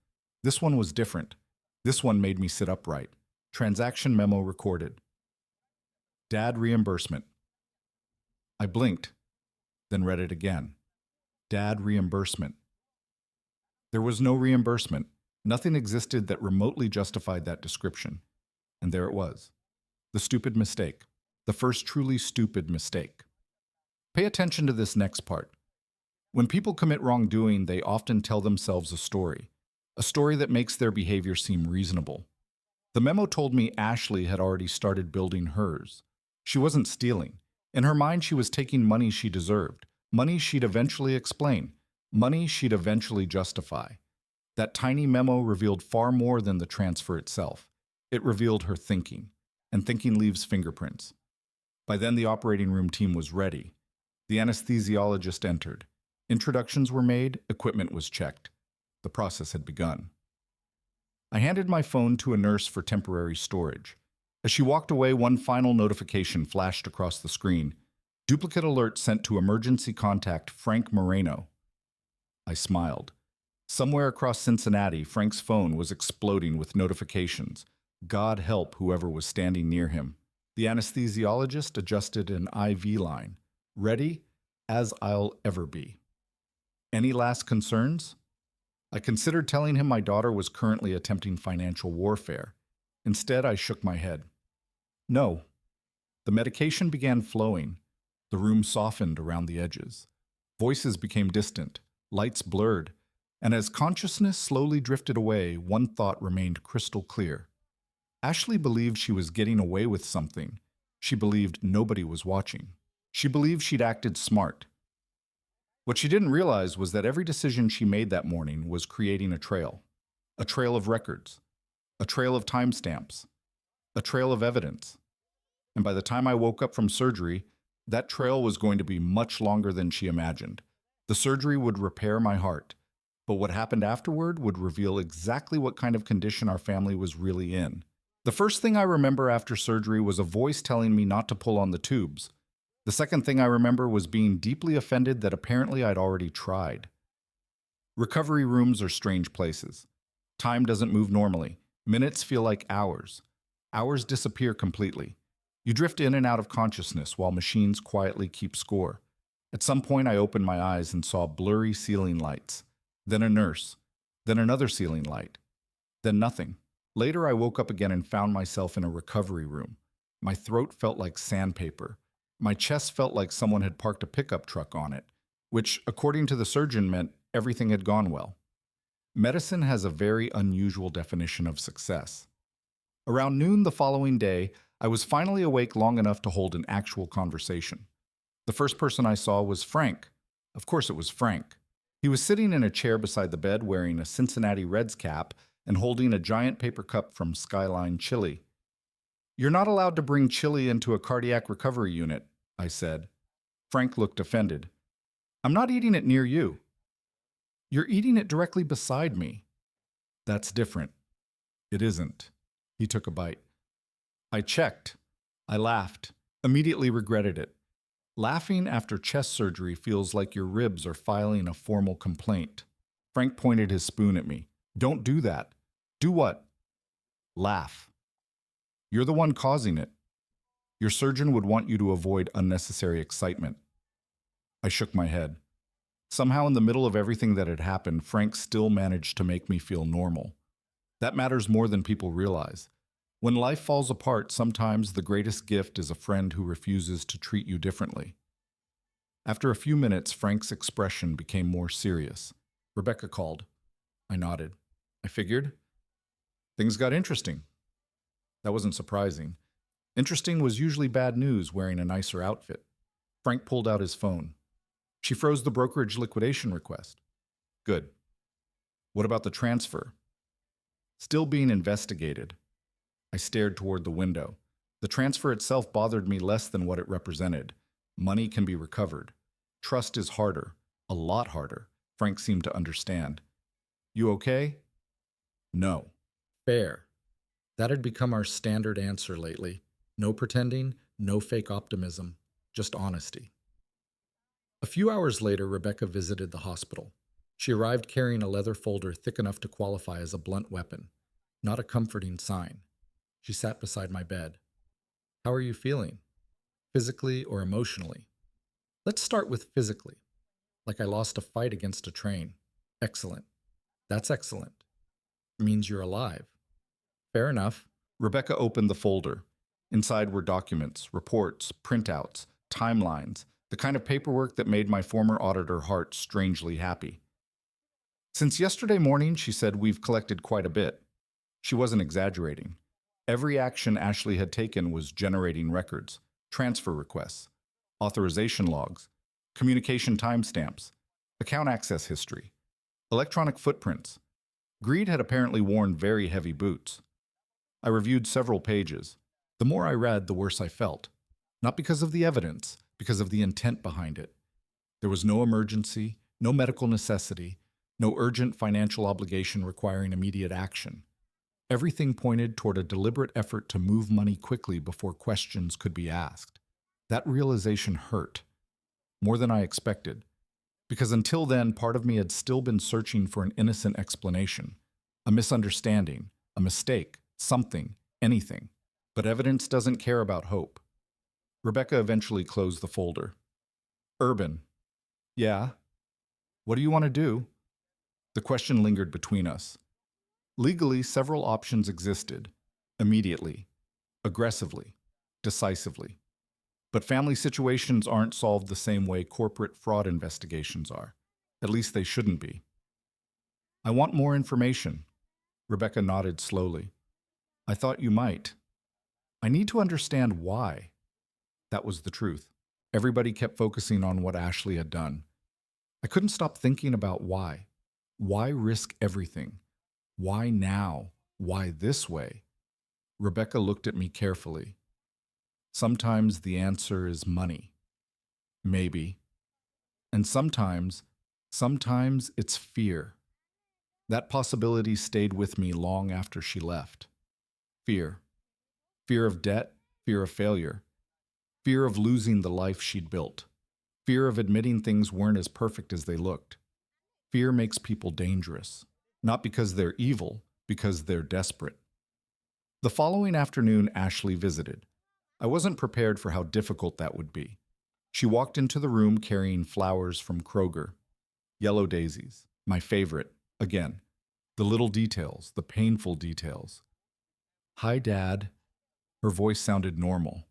This one was different. This one made me sit upright. Transaction memo recorded. Dad reimbursement. I blinked, then read it again. Dad reimbursement. There was no reimbursement. Nothing existed that remotely justified that description. And there it was. The stupid mistake. The first truly stupid mistake. Pay attention to this next part. When people commit wrongdoing, they often tell themselves a story that makes their behavior seem reasonable. The memo told me Ashley had already started building hers. She wasn't stealing. In her mind, she was taking money she deserved, money she'd eventually explain, money she'd eventually justify. That tiny memo revealed far more than the transfer itself. It revealed her thinking, and thinking leaves fingerprints. By then, the operating room team was ready. The anesthesiologist entered. Introductions were made, equipment was checked. The process had begun. I handed my phone to a nurse for temporary storage. As she walked away, one final notification flashed across the screen. Duplicate alert sent to emergency contact Frank Moreno. I smiled. Somewhere across Cincinnati, Frank's phone was exploding with notifications. God help whoever was standing near him. The anesthesiologist adjusted an IV line. Ready as I'll ever be. Any last concerns? I considered telling him my daughter was currently attempting financial warfare. Instead, I shook my head. No. The medication began flowing. The room softened around the edges. Voices became distant, lights blurred, and as consciousness slowly drifted away, one thought remained crystal clear. Ashley believed she was getting away with something. She believed nobody was watching. She believed she'd acted smart. What she didn't realize was that every decision she made that morning was creating a trail of records, a trail of timestamps, a trail of evidence. And by the time I woke up from surgery, that trail was going to be much longer than she imagined. The surgery would repair my heart, but what happened afterward would reveal exactly what kind of condition our family was really in. The first thing I remember after surgery was a voice telling me not to pull on the tubes. The second thing I remember was being deeply offended that apparently I'd already tried. Recovery rooms are strange places. Time doesn't move normally. Minutes feel like hours. Hours disappear completely. You drift in and out of consciousness while machines quietly keep score. At some point, I opened my eyes and saw blurry ceiling lights. Then a nurse. Then another ceiling light. Then nothing. Later, I woke up again and found myself in a recovery room. My throat felt like sandpaper. My chest felt like someone had parked a pickup truck on it, which, according to the surgeon, meant everything had gone well. Medicine has a very unusual definition of success. Around noon the following day, I was finally awake long enough to hold an actual conversation. The first person I saw was Frank. Of course it was Frank. He was sitting in a chair beside the bed wearing a Cincinnati Reds cap and holding a giant paper cup from Skyline Chili. "You're not allowed to bring chili into a cardiac recovery unit," I said. Frank looked offended. "I'm not eating it near you." "You're eating it directly beside me." "That's different." "It isn't." He took a bite. I checked. I laughed, immediately regretted it. Laughing after chest surgery feels like your ribs are filing a formal complaint. Frank pointed his spoon at me. "Don't do that." "Do what?" "Laugh. You're the one causing it. Your surgeon would want you to avoid unnecessary excitement." I shook my head. Somehow in the middle of everything that had happened, Frank still managed to make me feel normal. That matters more than people realize. When life falls apart, sometimes the greatest gift is a friend who refuses to treat you differently. After a few minutes, Frank's expression became more serious. "Rebecca called." I nodded. I figured. Things got interesting. That wasn't surprising. Interesting was usually bad news wearing a nicer outfit. Frank pulled out his phone. "She froze the brokerage liquidation request." "Good. What about the transfer?" "Still being investigated." I stared toward the window. The transfer itself bothered me less than what it represented. Money can be recovered. Trust is harder. A lot harder. Frank seemed to understand. "You okay?" "No." Fair. That had become our standard answer lately. No pretending, no fake optimism, just honesty. A few hours later, Rebecca visited the hospital. She arrived carrying a leather folder thick enough to qualify as a blunt weapon, not a comforting sign. She sat beside my bed. "How are you feeling? Physically or emotionally?" "Let's start with physically. Like I lost a fight against a train." "Excellent. That's excellent. It means you're alive." "Fair enough." Rebecca opened the folder. Inside were documents, reports, printouts, timelines, the kind of paperwork that made my former auditor heart strangely happy. Since yesterday morning, she said, we've collected quite a bit. She wasn't exaggerating. Every action Ashley had taken was generating records, transfer requests, authorization logs, communication timestamps, account access history, electronic footprints. Greed had apparently worn very heavy boots. I reviewed several pages. The more I read, the worse I felt. Not because of the evidence, because of the intent behind it. There was no emergency, no medical necessity, no urgent financial obligation requiring immediate action. Everything pointed toward a deliberate effort to move money quickly before questions could be asked. That realization hurt, more than I expected, because until then, part of me had still been searching for an innocent explanation, a misunderstanding, a mistake, something, anything. But evidence doesn't care about hope. Rebecca eventually closed the folder. Urban. Yeah? What do you want to do? The question lingered between us. Legally, several options existed. Immediately, aggressively, decisively. But family situations aren't solved the same way corporate fraud investigations are. At least they shouldn't be. I want more information. Rebecca nodded slowly. I thought you might. I need to understand why. That was the truth. Everybody kept focusing on what Ashley had done. I couldn't stop thinking about why. Why risk everything? Why now? Why this way? Rebecca looked at me carefully. Sometimes the answer is money. Maybe. And sometimes it's fear. That possibility stayed with me long after she left. Fear. Fear of debt, fear of failure. Fear of losing the life she'd built. Fear of admitting things weren't as perfect as they looked. Fear makes people dangerous. Not because they're evil, because they're desperate. The following afternoon, Ashley visited. I wasn't prepared for how difficult that would be. She walked into the room carrying flowers from Kroger. Yellow daisies, my favorite, again. The little details, the painful details. Hi, Dad. Her voice sounded normal.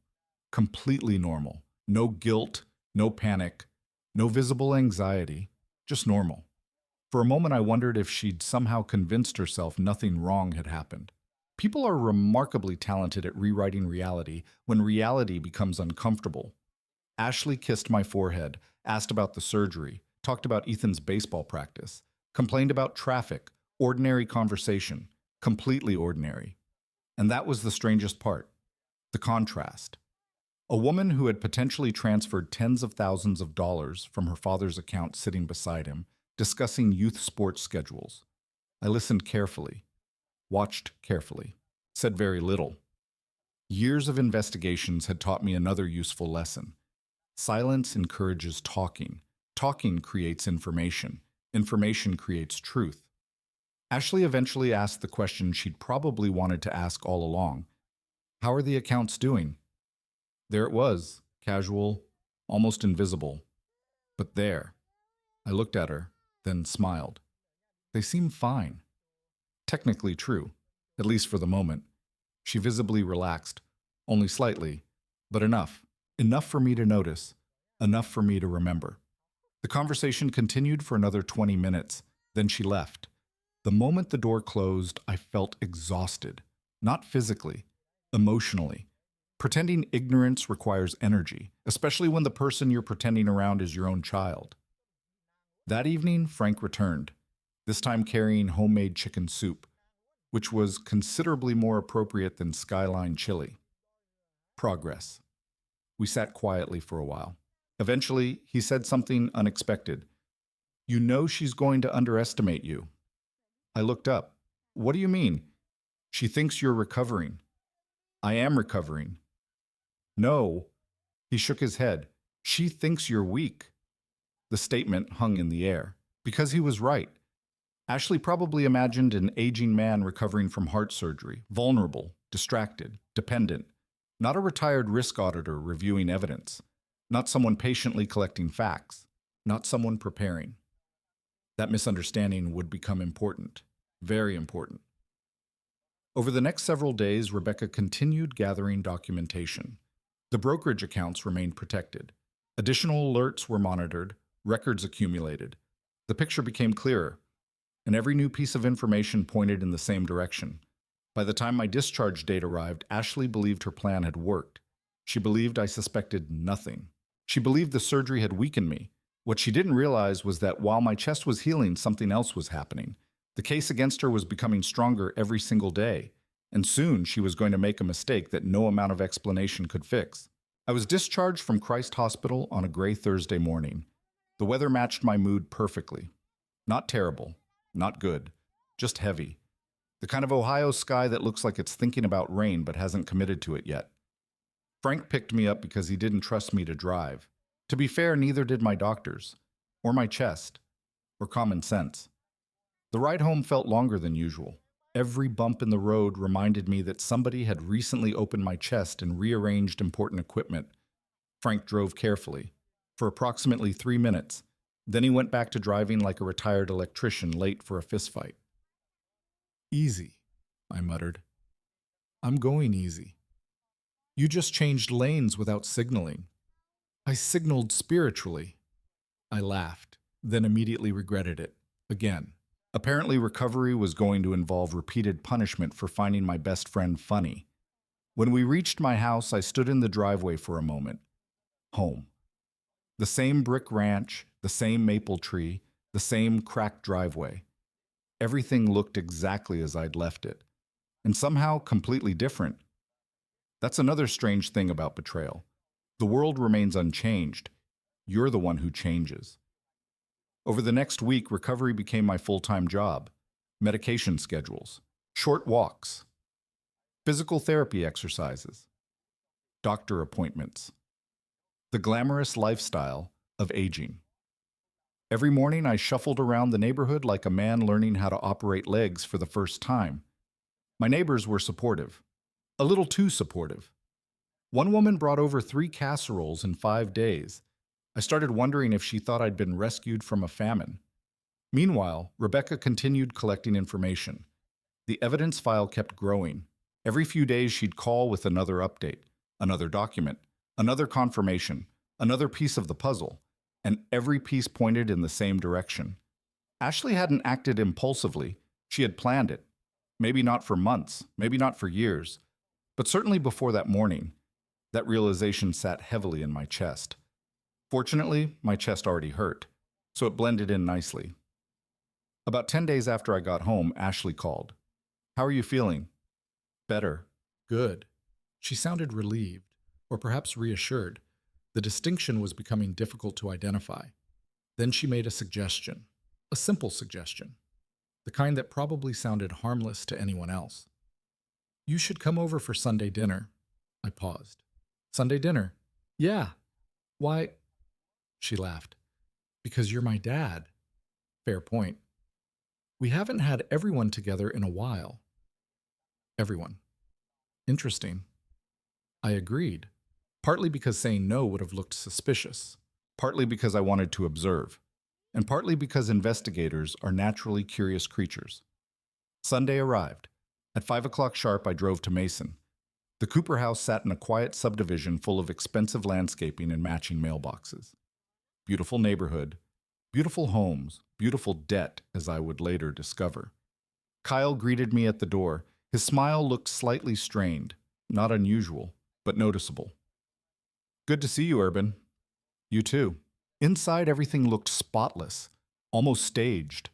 Completely normal. No guilt, no panic, no visible anxiety, just normal. For a moment, I wondered if she'd somehow convinced herself nothing wrong had happened. People are remarkably talented at rewriting reality when reality becomes uncomfortable. Ashley kissed my forehead, asked about the surgery, talked about Ethan's baseball practice, complained about traffic, ordinary conversation, completely ordinary. And that was the strangest part, the contrast. A woman who had potentially transferred tens of thousands of dollars from her father's account sitting beside him, discussing youth sports schedules. I listened carefully, watched carefully, said very little. Years of investigations had taught me another useful lesson. Silence encourages talking. Talking creates information. Information creates truth. Ashley eventually asked the question she'd probably wanted to ask all along. How are the accounts doing? There it was, casual, almost invisible. But there. I looked at her, then smiled. They seem fine. Technically true, at least for the moment. She visibly relaxed, only slightly, but enough. Enough for me to notice, enough for me to remember. The conversation continued for another 20 minutes, then she left. The moment the door closed, I felt exhausted, not physically, emotionally. Pretending ignorance requires energy, especially when the person you're pretending around is your own child. That evening, Frank returned, this time carrying homemade chicken soup, which was considerably more appropriate than Skyline chili. Progress. We sat quietly for a while. Eventually, he said something unexpected. You know she's going to underestimate you. I looked up. What do you mean? She thinks you're recovering. I am recovering. No. He shook his head. She thinks you're weak. The statement hung in the air. Because he was right. Ashley probably imagined an aging man recovering from heart surgery, vulnerable, distracted, dependent. Not a retired risk auditor reviewing evidence. Not someone patiently collecting facts. Not someone preparing. That misunderstanding would become important. Very important. Over the next several days, Rebecca continued gathering documentation. The brokerage accounts remained protected. Additional alerts were monitored, records accumulated. The picture became clearer, and every new piece of information pointed in the same direction. By the time my discharge date arrived, Ashley believed her plan had worked. She believed I suspected nothing. She believed the surgery had weakened me. What she didn't realize was that while my chest was healing, something else was happening. The case against her was becoming stronger every single day, and soon she was going to make a mistake that no amount of explanation could fix. I was discharged from Christ Hospital on a gray Thursday morning. The weather matched my mood perfectly. Not terrible, not good, just heavy. The kind of Ohio sky that looks like it's thinking about rain but hasn't committed to it yet. Frank picked me up because he didn't trust me to drive. To be fair, neither did my doctors, or my chest, or common sense. The ride home felt longer than usual. Every bump in the road reminded me that somebody had recently opened my chest and rearranged important equipment. Frank drove carefully, for approximately 3 minutes. Then he went back to driving like a retired electrician late for a fistfight. "Easy," I muttered. "I'm going easy. You just changed lanes without signaling." "I signaled spiritually." I laughed, then immediately regretted it. Again. Apparently, recovery was going to involve repeated punishment for finding my best friend funny. When we reached my house, I stood in the driveway for a moment. Home. The same brick ranch, the same maple tree, the same cracked driveway. Everything looked exactly as I'd left it, and somehow completely different. That's another strange thing about betrayal. The world remains unchanged. You're the one who changes. Over the next week, recovery became my full-time job. Medication schedules, short walks, physical therapy exercises, doctor appointments. The glamorous lifestyle of aging. Every morning I shuffled around the neighborhood like a man learning how to operate legs for the first time. My neighbors were supportive, a little too supportive. One woman brought over 3 casseroles in 5 days. I started wondering if she thought I'd been rescued from a famine. Meanwhile, Rebecca continued collecting information. The evidence file kept growing. Every few days she'd call with another update, another document, another confirmation, another piece of the puzzle, and every piece pointed in the same direction. Ashley hadn't acted impulsively. She had planned it. Maybe not for months, maybe not for years, but certainly before that morning. That realization sat heavily in my chest. Fortunately, my chest already hurt, so it blended in nicely. About 10 days after I got home, Ashley called. "How are you feeling?" "Better." "Good." She sounded relieved, or perhaps reassured. The distinction was becoming difficult to identify. Then she made a suggestion, a simple suggestion, the kind that probably sounded harmless to anyone else. "You should come over for Sunday dinner." I paused. "Sunday dinner?" "Yeah." "Why?" She laughed. "Because you're my dad." Fair point. "We haven't had everyone together in a while." Everyone. Interesting. I agreed, partly because saying no would have looked suspicious, partly because I wanted to observe, and partly because investigators are naturally curious creatures. Sunday arrived. At 5 o'clock sharp, I drove to Mason. The Cooper house sat in a quiet subdivision full of expensive landscaping and matching mailboxes. Beautiful neighborhood, beautiful homes, beautiful debt, as I would later discover. Kyle greeted me at the door. His smile looked slightly strained, not unusual, but noticeable. "Good to see you, Urban." "You too." Inside, everything looked spotless, almost staged.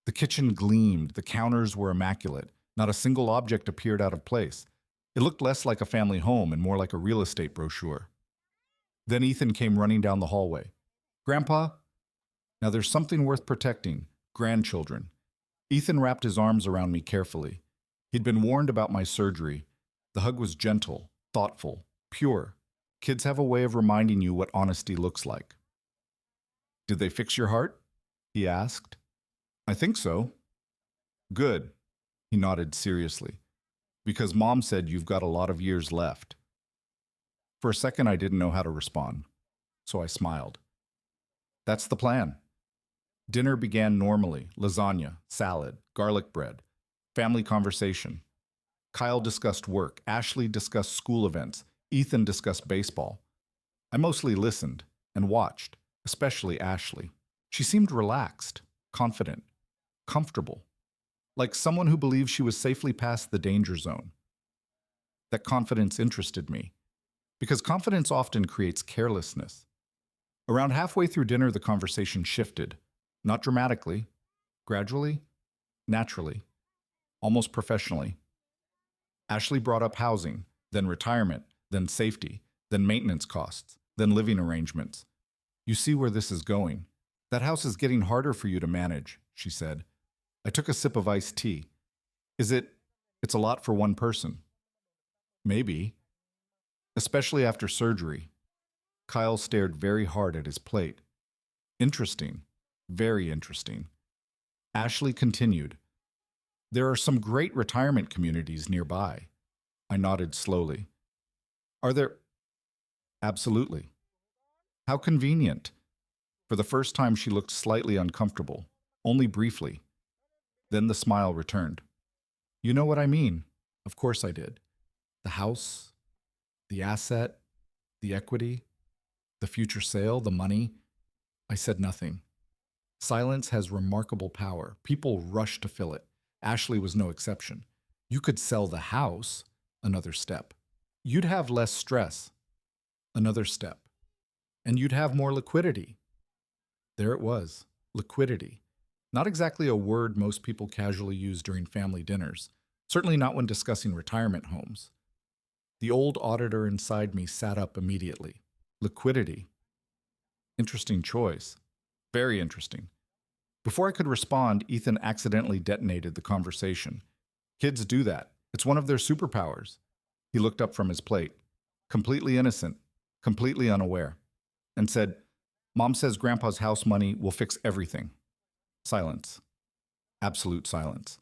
The kitchen gleamed, the counters were immaculate. Not a single object appeared out of place. It looked less like a family home and more like a real estate brochure. Then Ethan came running down the hallway. "Grandpa?" Now there's something worth protecting. Grandchildren. Ethan wrapped his arms around me carefully. He'd been warned about my surgery. The hug was gentle, thoughtful, pure. Kids have a way of reminding you what honesty looks like. "Did they fix your heart?" he asked. "I think so." "Good." He nodded seriously. "Because Mom said you've got a lot of years left." For a second, I didn't know how to respond, so I smiled. That's the plan. Dinner began normally: lasagna, salad, garlic bread, family conversation. Kyle discussed work, Ashley discussed school events, Ethan discussed baseball. I mostly listened and watched, especially Ashley. She seemed relaxed, confident, comfortable, like someone who believed she was safely past the danger zone. That confidence interested me, because confidence often creates carelessness. Around halfway through dinner, the conversation shifted, not dramatically, gradually, naturally, almost professionally. Ashley brought up housing, then retirement, then safety, then maintenance costs, then living arrangements. You see where this is going. That house is getting harder for you to manage, she said. I took a sip of iced tea. It's a lot for one person. Maybe. Especially after surgery. Kyle stared very hard at his plate. Interesting. Very interesting. Ashley continued. There are some great retirement communities nearby. I nodded slowly. Are there? Absolutely. How convenient. For the first time, she looked slightly uncomfortable, only briefly. Then the smile returned. You know what I mean. Of course I did. The house, the asset, the equity, the future sale, the money. I said nothing. Silence has remarkable power. People rush to fill it. Ashley was no exception. You could sell the house, another step. You'd have less stress, another step. And you'd have more liquidity. There it was, liquidity. Not exactly a word most people casually use during family dinners, certainly not when discussing retirement homes. The old auditor inside me sat up immediately. Liquidity. Interesting choice. Very interesting. Before I could respond, Ethan accidentally detonated the conversation. Kids do that. It's one of their superpowers. He looked up from his plate, completely innocent, completely unaware, and said, Mom says Grandpa's house money will fix everything. Silence. Absolute silence.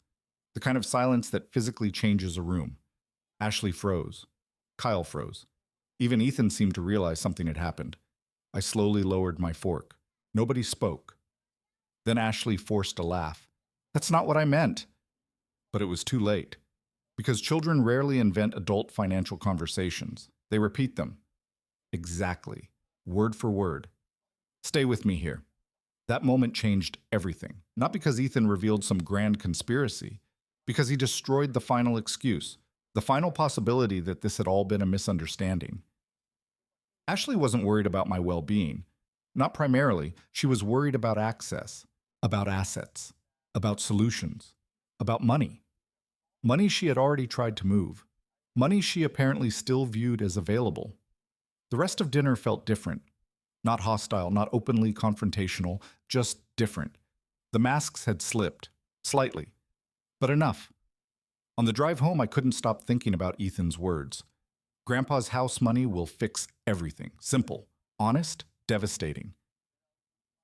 The kind of silence that physically changes a room. Ashley froze. Kyle froze. Even Ethan seemed to realize something had happened. I slowly lowered my fork. Nobody spoke. Then Ashley forced a laugh. That's not what I meant. But it was too late. Because children rarely invent adult financial conversations. They repeat them. Exactly. Word for word. Stay with me here. That moment changed everything. Not because Ethan revealed some grand conspiracy. Because he destroyed the final excuse. The final possibility that this had all been a misunderstanding. Ashley wasn't worried about my well-being. Not primarily. She was worried about access. About assets, about solutions, about money. Money she had already tried to move. Money she apparently still viewed as available. The rest of dinner felt different. Not hostile, not openly confrontational, just different. The masks had slipped, slightly, but enough. On the drive home, I couldn't stop thinking about Ethan's words. Grandpa's house money will fix everything. Simple, honest, devastating.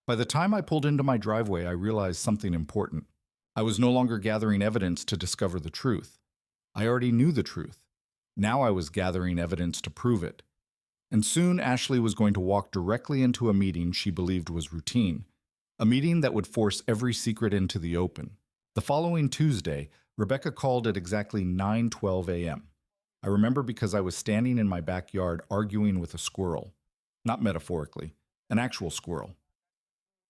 By the time I pulled into my driveway, I realized something important. I was no longer gathering evidence to discover the truth. I already knew the truth. Now I was gathering evidence to prove it. And soon Ashley was going to walk directly into a meeting she believed was routine, a meeting that would force every secret into the open. The following Tuesday, Rebecca called at exactly 9:12 a.m. I remember because I was standing in my backyard arguing with a squirrel. Not metaphorically, an actual squirrel.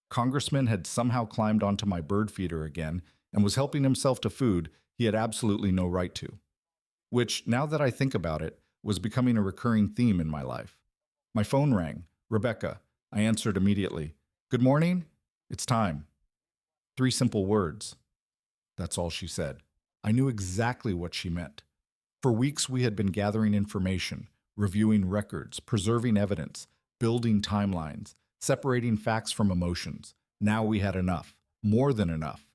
Congressman had somehow climbed onto my bird feeder again and was helping himself to food he had absolutely no right to. Which, now that I think about it, was becoming a recurring theme in my life. My phone rang. Rebecca. I answered immediately. Good morning? It's time. 3 simple words. That's all she said. I knew exactly what she meant. For weeks we had been gathering information, reviewing records, preserving evidence, building timelines, separating facts from emotions. Now we had enough, more than enough.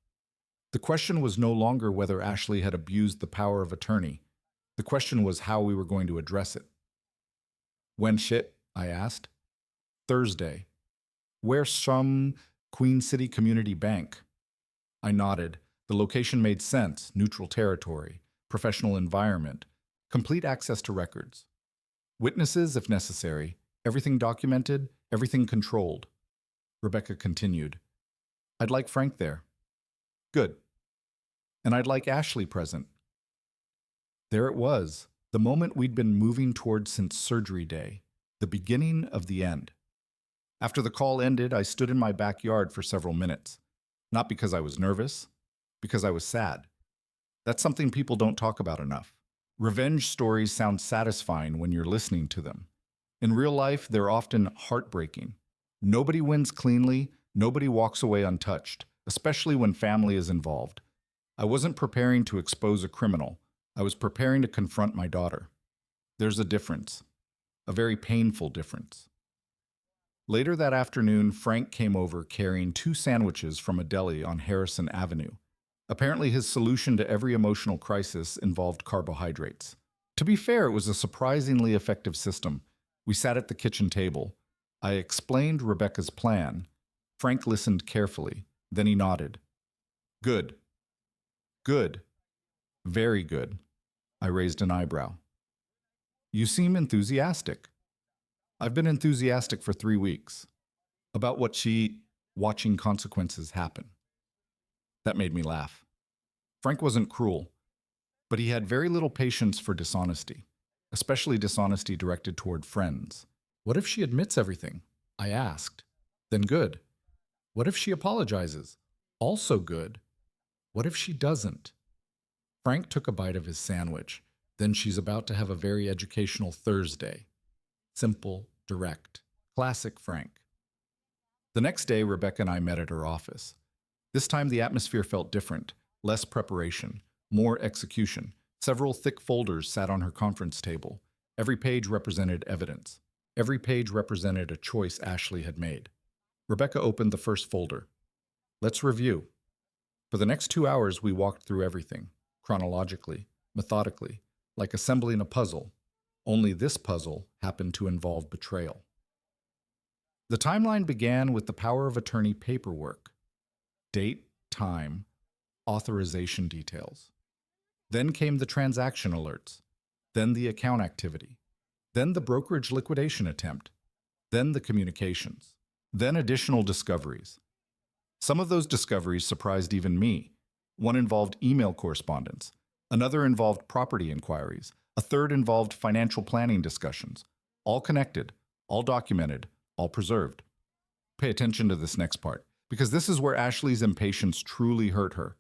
The question was no longer whether Ashley had abused the power of attorney. The question was how we were going to address it. When shit? I asked. Thursday. Where's some Queen City Community Bank? I nodded. The location made sense, neutral territory, professional environment, complete access to records. Witnesses if necessary, everything documented, everything controlled. Rebecca continued. I'd like Frank there. Good. And I'd like Ashley present. There it was, the moment we'd been moving toward since surgery day, the beginning of the end. After the call ended, I stood in my backyard for several minutes. Not because I was nervous, because I was sad. That's something people don't talk about enough. Revenge stories sound satisfying when you're listening to them. In real life, they're often heartbreaking. Nobody wins cleanly, nobody walks away untouched, especially when family is involved. I wasn't preparing to expose a criminal. I was preparing to confront my daughter. There's a difference, a very painful difference. Later that afternoon, Frank came over carrying 2 sandwiches from a deli on Harrison Avenue. Apparently, his solution to every emotional crisis involved carbohydrates. To be fair, it was a surprisingly effective system. We sat at the kitchen table. I explained Rebecca's plan. Frank listened carefully. Then he nodded. Good. Good. Very good. I raised an eyebrow. You seem enthusiastic. I've been enthusiastic for 3 weeks. About watching consequences happen. That made me laugh. Frank wasn't cruel, but he had very little patience for dishonesty, especially dishonesty directed toward friends. What if she admits everything? I asked. Then good. What if she apologizes? Also good. What if she doesn't? Frank took a bite of his sandwich. Then she's about to have a very educational Thursday. Simple, direct, classic Frank. The next day, Rebecca and I met at her office. This time the atmosphere felt different, less preparation, more execution. Several thick folders sat on her conference table. Every page represented evidence. Every page represented a choice Ashley had made. Rebecca opened the first folder. Let's review. For the next 2 hours, we walked through everything, chronologically, methodically, like assembling a puzzle. Only this puzzle happened to involve betrayal. The timeline began with the power of attorney paperwork. Date, time, authorization details. Then came the transaction alerts. Then the account activity. Then the brokerage liquidation attempt. Then the communications. Then additional discoveries. Some of those discoveries surprised even me. One involved email correspondence. Another involved property inquiries. A third involved financial planning discussions. All connected, all documented, all preserved. Pay attention to this next part, because this is where Ashley's impatience truly hurt her.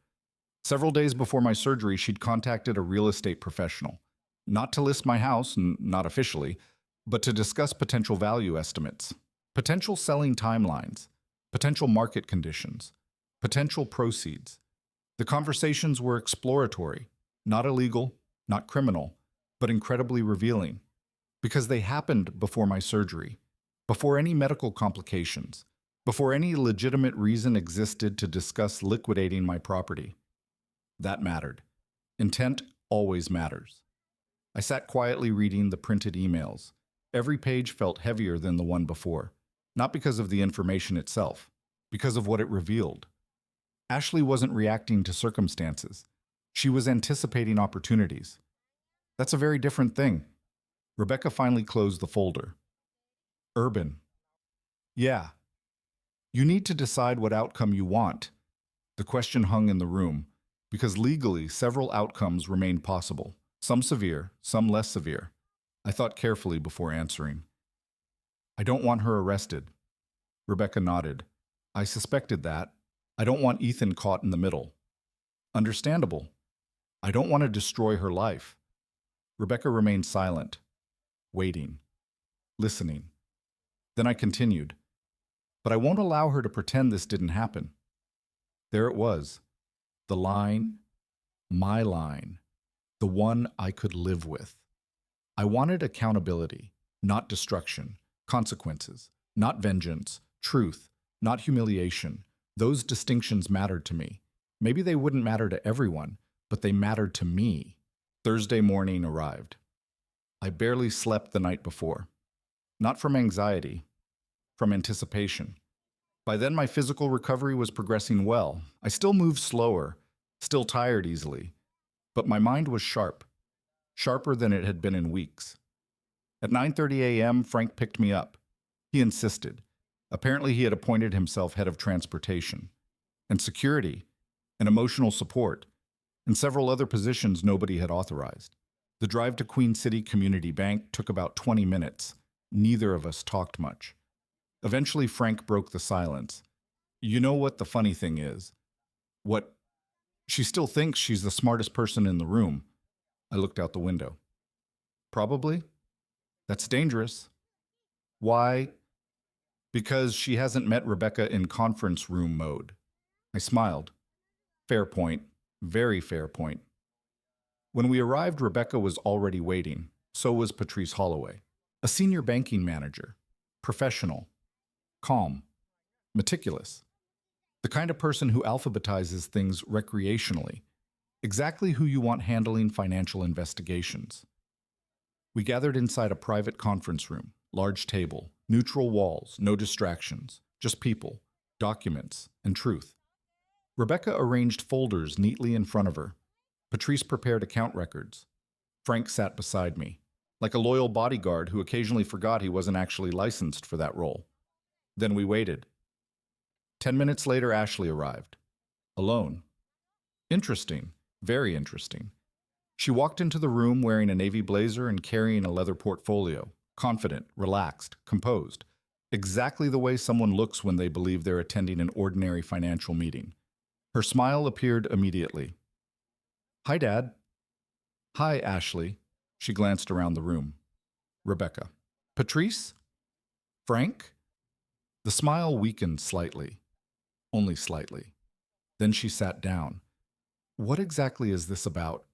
Several days before my surgery, she'd contacted a real estate professional. Not to list my house, not officially, but to discuss potential value estimates, potential selling timelines, potential market conditions, potential proceeds. The conversations were exploratory, not illegal, not criminal, but incredibly revealing, because they happened before my surgery, before any medical complications, before any legitimate reason existed to discuss liquidating my property. That mattered. Intent always matters. I sat quietly reading the printed emails. Every page felt heavier than the one before, not because of the information itself, because of what it revealed. Ashley wasn't reacting to circumstances. She was anticipating opportunities. That's a very different thing. Rebecca finally closed the folder. Urban. Yeah. You need to decide what outcome you want. The question hung in the room, because legally several outcomes remained possible, some severe, some less severe. I thought carefully before answering. I don't want her arrested. Rebecca nodded. I suspected that. I don't want Ethan caught in the middle. Understandable. I don't want to destroy her life. Rebecca remained silent, waiting, listening. Then I continued. But I won't allow her to pretend this didn't happen. There it was. The line, my line, the one I could live with. I wanted accountability, not destruction, consequences, not vengeance, truth, not humiliation. Those distinctions mattered to me. Maybe they wouldn't matter to everyone, but they mattered to me. Thursday morning arrived. I barely slept the night before. Not from anxiety, from anticipation. By then, my physical recovery was progressing well. I still moved slower, still tired easily, but my mind was sharp, sharper than it had been in weeks. At 9:30 a.m., Frank picked me up. He insisted. Apparently, he had appointed himself head of transportation, and security, and emotional support, and several other positions nobody had authorized. The drive to Queen City Community Bank took about 20 minutes. Neither of us talked much. Eventually, Frank broke the silence. You know what the funny thing is? What? She still thinks she's the smartest person in the room. I looked out the window. Probably. That's dangerous. Why? Because she hasn't met Rebecca in conference room mode. I smiled. Fair point. Very fair point. When we arrived, Rebecca was already waiting. So was Patrice Holloway. A senior banking manager. Professional. Calm. Meticulous. The kind of person who alphabetizes things recreationally. Exactly who you want handling financial investigations. We gathered inside a private conference room, large table, neutral walls, no distractions, just people, documents, and truth. Rebecca arranged folders neatly in front of her. Patrice prepared account records. Frank sat beside me, like a loyal bodyguard who occasionally forgot he wasn't actually licensed for that role. Then we waited. 10 minutes later, Ashley arrived. Alone. Interesting. Very interesting. She walked into the room wearing a navy blazer and carrying a leather portfolio, confident, relaxed, composed, exactly the way someone looks when they believe they're attending an ordinary financial meeting. Her smile appeared immediately. Hi, Dad. Hi, Ashley. She glanced around the room. Rebecca. Patrice? Frank? The smile weakened slightly. Only slightly. Then she sat down. What exactly is this about?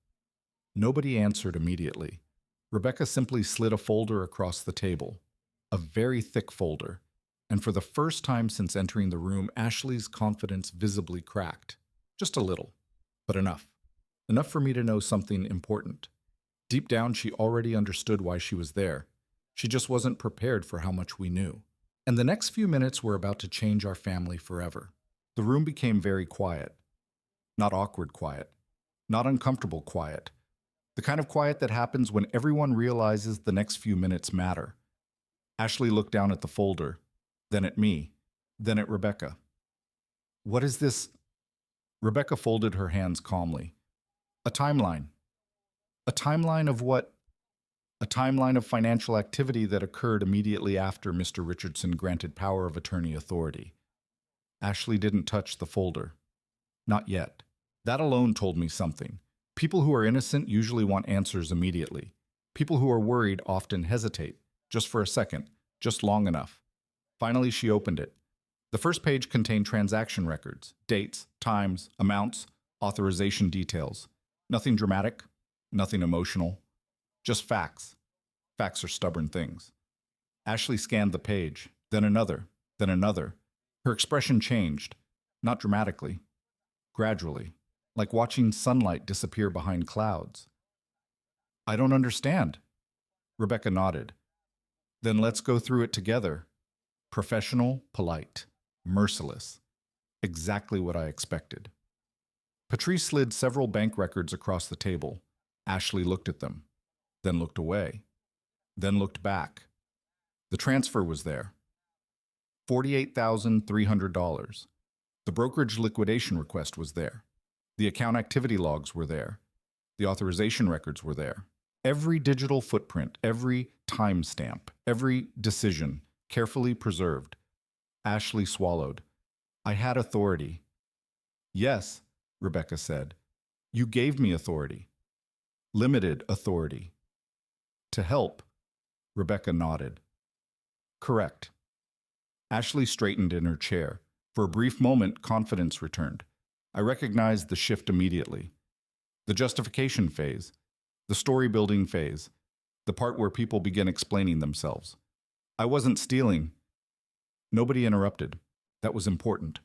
Nobody answered immediately. Rebecca simply slid a folder across the table. A very thick folder. And for the first time since entering the room, Ashley's confidence visibly cracked. Just a little. But enough. Enough for me to know something important. Deep down, she already understood why she was there. She just wasn't prepared for how much we knew. And the next few minutes were about to change our family forever. The room became very quiet. Not awkward quiet. Not uncomfortable quiet. The kind of quiet that happens when everyone realizes the next few minutes matter. Ashley looked down at the folder, then at me, then at Rebecca. What is this? Rebecca folded her hands calmly. A timeline. A timeline of what? A timeline of financial activity that occurred immediately after Mr. Richardson granted power of attorney authority. Ashley didn't touch the folder. Not yet. That alone told me something. People who are innocent usually want answers immediately. People who are worried often hesitate, just for a second, just long enough. Finally, she opened it. The first page contained transaction records, dates, times, amounts, authorization details. Nothing dramatic, nothing emotional, just facts. Facts are stubborn things. Ashley scanned the page, then another, then another. Her expression changed, not dramatically, gradually, like watching sunlight disappear behind clouds. I don't understand. Rebecca nodded. Then let's go through it together. Professional, polite, merciless. Exactly what I expected. Patrice slid several bank records across the table. Ashley looked at them, then looked away, then looked back. The transfer was there. $48,300. The brokerage liquidation request was there. The account activity logs were there. The authorization records were there. Every digital footprint, every timestamp, every decision, carefully preserved. Ashley swallowed. I had authority. Yes, Rebecca said. You gave me authority. Limited authority. To help. Rebecca nodded. Correct. Ashley straightened in her chair. For a brief moment, confidence returned. I recognized the shift immediately. The justification phase, the story-building phase, the part where people begin explaining themselves. I wasn't stealing. Nobody interrupted. That was important.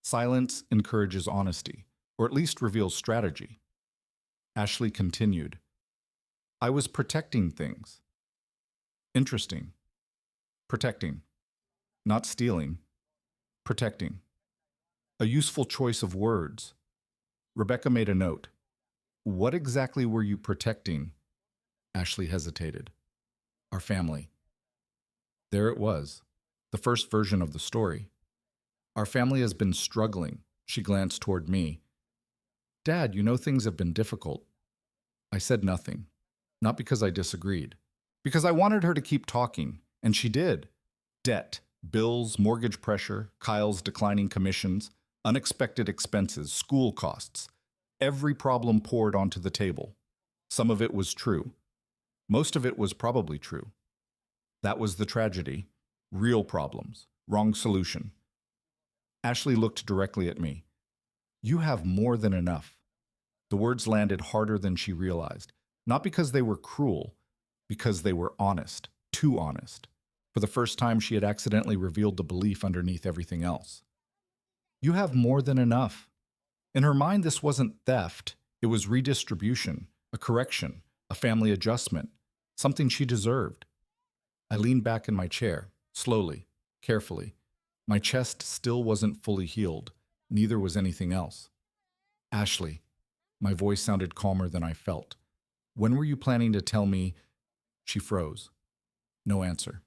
Silence encourages honesty, or at least reveals strategy. Ashley continued. I was protecting things. Interesting. Protecting. Not stealing. Protecting. A useful choice of words. Rebecca made a note. What exactly were you protecting? Ashley hesitated. Our family. There it was, the first version of the story. Our family has been struggling. She glanced toward me. Dad, you know things have been difficult. I said nothing, not because I disagreed, because I wanted her to keep talking, and she did. Debt, bills, mortgage pressure, Kyle's declining commissions, unexpected expenses, school costs. Every problem poured onto the table. Some of it was true. Most of it was probably true. That was the tragedy. Real problems. Wrong solution. Ashley looked directly at me. You have more than enough. The words landed harder than she realized. Not because they were cruel, because they were honest. Too honest. For the first time, she had accidentally revealed the belief underneath everything else. You have more than enough. In her mind, this wasn't theft. It was redistribution, a correction, a family adjustment, something she deserved. I leaned back in my chair, slowly, carefully. My chest still wasn't fully healed. Neither was anything else. Ashley, my voice sounded calmer than I felt. When were you planning to tell me? She froze. No answer.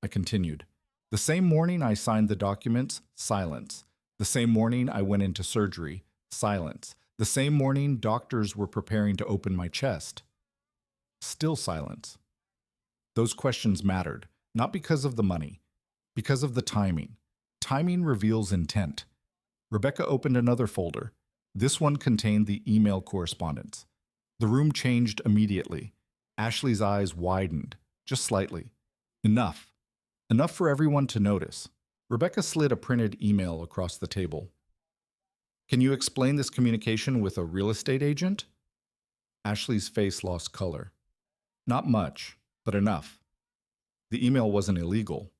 I continued. The same morning I signed the documents, silence. The same morning I went into surgery, silence. The same morning doctors were preparing to open my chest. Still silence. Those questions mattered, not because of the money, because of the timing. Timing reveals intent. Rebecca opened another folder. This one contained the email correspondence. The room changed immediately. Ashley's eyes widened, just slightly. Enough. Enough for everyone to notice. Rebecca slid a printed email across the table. Can you explain this communication with a real estate agent? Ashley's face lost color. Not much, but enough. The email wasn't illegal.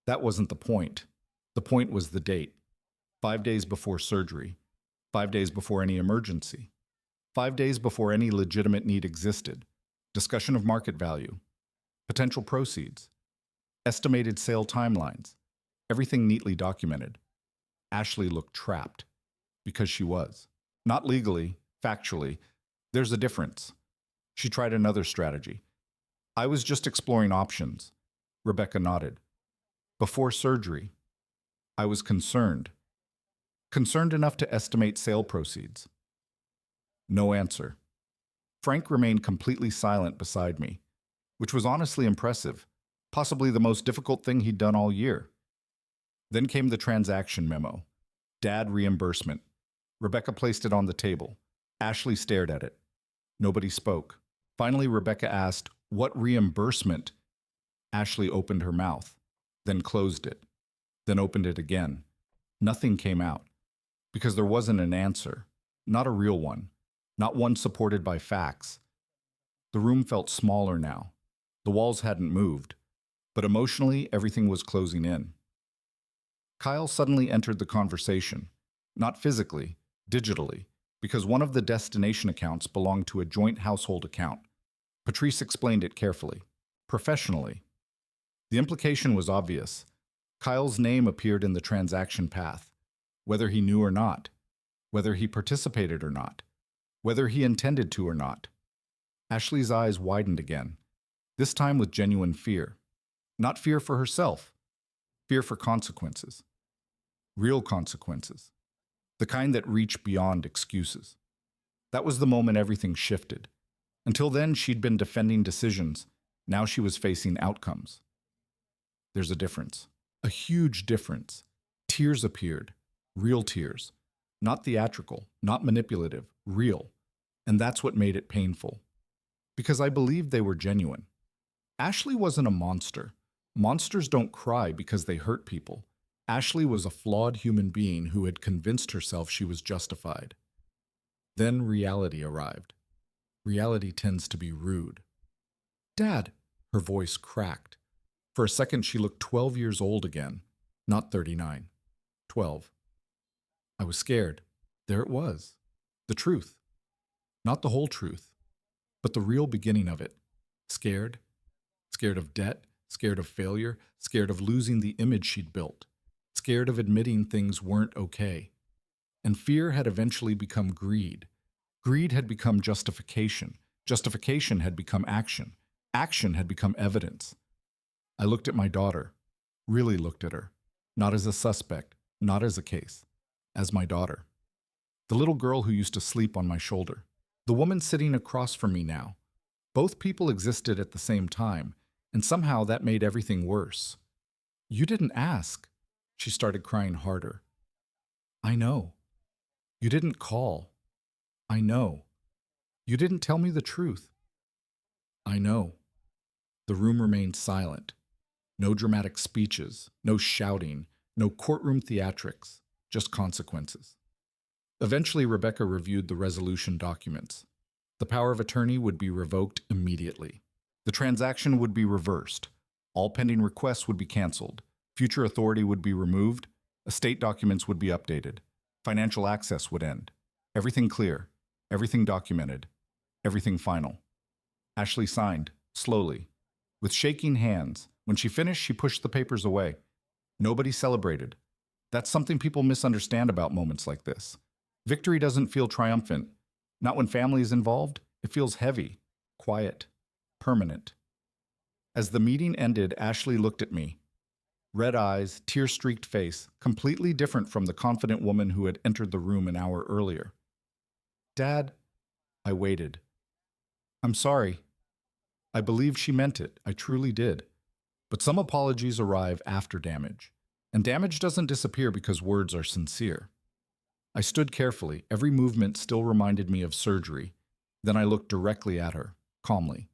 That wasn't the point. The point was the date. 5 days before surgery. 5 days before any emergency. 5 days before any legitimate need existed. Discussion of market value. Potential proceeds. Estimated sale timelines. Everything neatly documented. Ashley looked trapped. Because she was. Not legally, factually. There's a difference. She tried another strategy. I was just exploring options. Rebecca nodded. Before surgery, I was concerned. Concerned enough to estimate sale proceeds. No answer. Frank remained completely silent beside me, which was honestly impressive, possibly the most difficult thing he'd done all year. Then came the transaction memo. Dad reimbursement. Rebecca placed it on the table. Ashley stared at it. Nobody spoke. Finally, Rebecca asked, "What reimbursement?" Ashley opened her mouth, then closed it, then opened it again. Nothing came out, because there wasn't an answer, not a real one, not one supported by facts. The room felt smaller now. The walls hadn't moved, but emotionally, everything was closing in. Kyle suddenly entered the conversation, not physically, digitally, because one of the destination accounts belonged to a joint household account. Patrice explained it carefully, professionally. The implication was obvious. Kyle's name appeared in the transaction path, whether he knew or not, whether he participated or not, whether he intended to or not. Ashley's eyes widened again, this time with genuine fear. Not fear for herself, fear for consequences. Real consequences. The kind that reach beyond excuses. That was the moment everything shifted. Until then, she'd been defending decisions. Now she was facing outcomes. There's a difference. A huge difference. Tears appeared. Real tears. Not theatrical, not manipulative, real. And that's what made it painful. Because I believed they were genuine. Ashley wasn't a monster. Monsters don't cry because they hurt people. Ashley was a flawed human being who had convinced herself she was justified. Then reality arrived. Reality tends to be rude. "Dad," her voice cracked. For a second, she looked 12 years old again, not 39. 12. I was scared. There it was. The truth. Not the whole truth, but the real beginning of it. Scared. Scared of debt, scared of failure, scared of losing the image she'd built. Scared of admitting things weren't okay. And fear had eventually become greed. Greed had become justification. Justification had become action. Action had become evidence. I looked at my daughter, really looked at her, not as a suspect, not as a case, as my daughter. The little girl who used to sleep on my shoulder, The woman sitting across from me now. Both people existed at the same time, and somehow that made everything worse. You didn't ask. She started crying harder. I know. You didn't call. I know. You didn't tell me the truth. I know. The room remained silent. No dramatic speeches, no shouting, no courtroom theatrics, just consequences. Eventually, Rebecca reviewed the resolution documents. The power of attorney would be revoked immediately. The transaction would be reversed. All pending requests would be canceled. Future authority would be removed. Estate documents would be updated. Financial access would end. Everything clear. Everything documented. Everything final. Ashley signed, slowly, with shaking hands. When she finished, she pushed the papers away. Nobody celebrated. That's something people misunderstand about moments like this. Victory doesn't feel triumphant. Not when family is involved. It feels heavy, quiet, permanent. As the meeting ended, Ashley looked at me. Red eyes, tear-streaked face, completely different from the confident woman who had entered the room an hour earlier. Dad, I waited. I'm sorry. I believed she meant it. I truly did. But some apologies arrive after damage, and damage doesn't disappear because words are sincere. I stood carefully. Every movement still reminded me of surgery. Then I looked directly at her, calmly,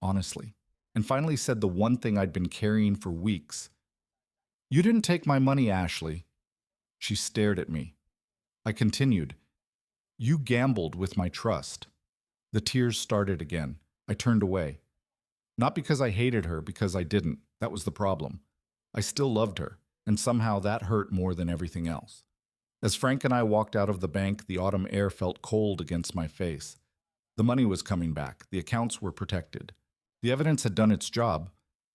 honestly, and finally said the one thing I'd been carrying for weeks. You didn't take my money, Ashley. She stared at me. I continued. You gambled with my trust. The tears started again. I turned away. Not because I hated her, because I didn't. That was the problem. I still loved her, and somehow that hurt more than everything else. As Frank and I walked out of the bank, the autumn air felt cold against my face. The money was coming back. The accounts were protected. The evidence had done its job.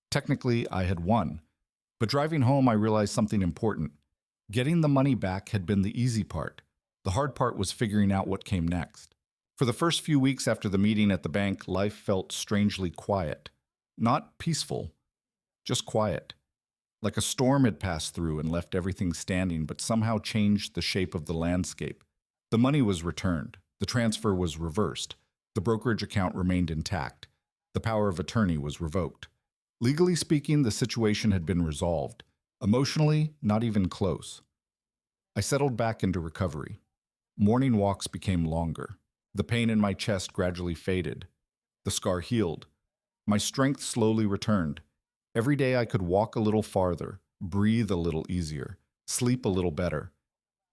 Technically, I had won. But driving home, I realized something important. Getting the money back had been the easy part. The hard part was figuring out what came next. For the first few weeks after the meeting at the bank, life felt strangely quiet. Not peaceful, just quiet. Like a storm had passed through and left everything standing, but somehow changed the shape of the landscape. The money was returned. The transfer was reversed. The brokerage account remained intact. The power of attorney was revoked. Legally speaking, the situation had been resolved. Emotionally, not even close. I settled back into recovery. Morning walks became longer. The pain in my chest gradually faded. The scar healed. My strength slowly returned. Every day I could walk a little farther, breathe a little easier, sleep a little better.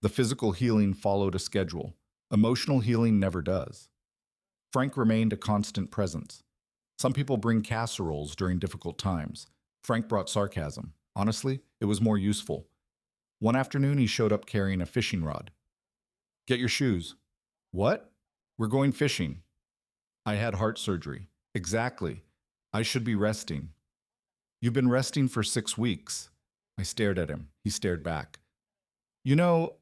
The physical healing followed a schedule. Emotional healing never does. Frank remained a constant presence. Some people bring casseroles during difficult times. Frank brought sarcasm. Honestly, it was more useful. One afternoon, he showed up carrying a fishing rod. Get your shoes. What? We're going fishing. I had heart surgery. Exactly. I should be resting. You've been resting for 6 weeks. I stared at him. He stared back. You know,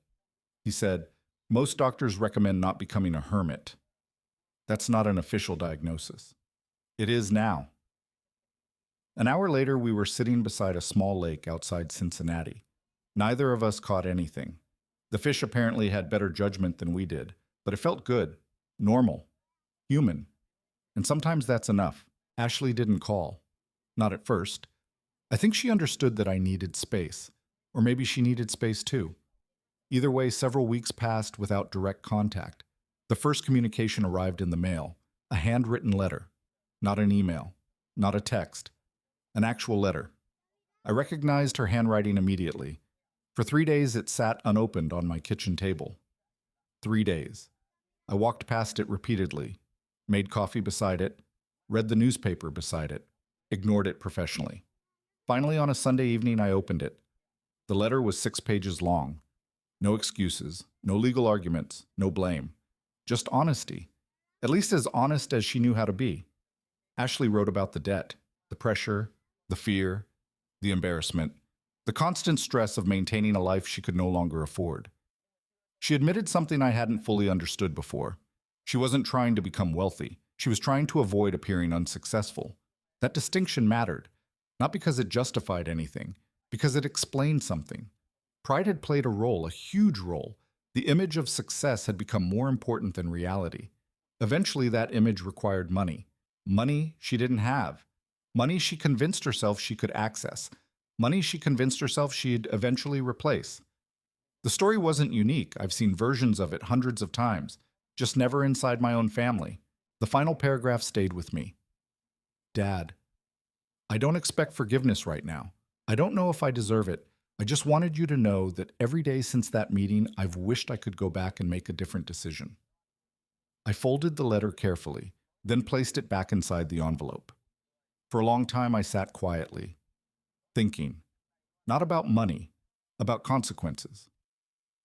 he said, most doctors recommend not becoming a hermit. That's not an official diagnosis. It is now. An hour later, we were sitting beside a small lake outside Cincinnati. Neither of us caught anything. The fish apparently had better judgment than we did, but it felt good, normal, human. And sometimes that's enough. Ashley didn't call. Not at first. I think she understood that I needed space, or maybe she needed space too. Either way, several weeks passed without direct contact. The first communication arrived in the mail, a handwritten letter, not an email, not a text, an actual letter. I recognized her handwriting immediately. For 3 days, it sat unopened on my kitchen table. 3 days. I walked past it repeatedly, made coffee beside it, read the newspaper beside it, ignored it professionally. Finally, on a Sunday evening, I opened it. The letter was 6 pages long. No excuses, no legal arguments, no blame. Just honesty. At least as honest as she knew how to be. Ashley wrote about the debt, the pressure, the fear, the embarrassment, the constant stress of maintaining a life she could no longer afford. She admitted something I hadn't fully understood before. She wasn't trying to become wealthy. She was trying to avoid appearing unsuccessful. That distinction mattered. Not because it justified anything, because it explained something. Pride had played a role, a huge role. The image of success had become more important than reality. Eventually, that image required money. Money she didn't have. Money she convinced herself she could access. Money she convinced herself she'd eventually replace. The story wasn't unique. I've seen versions of it hundreds of times, just never inside my own family. The final paragraph stayed with me. Dad, I don't expect forgiveness right now. I don't know if I deserve it. I just wanted you to know that every day since that meeting, I've wished I could go back and make a different decision. I folded the letter carefully, then placed it back inside the envelope. For a long time, I sat quietly, thinking, not about money, about consequences.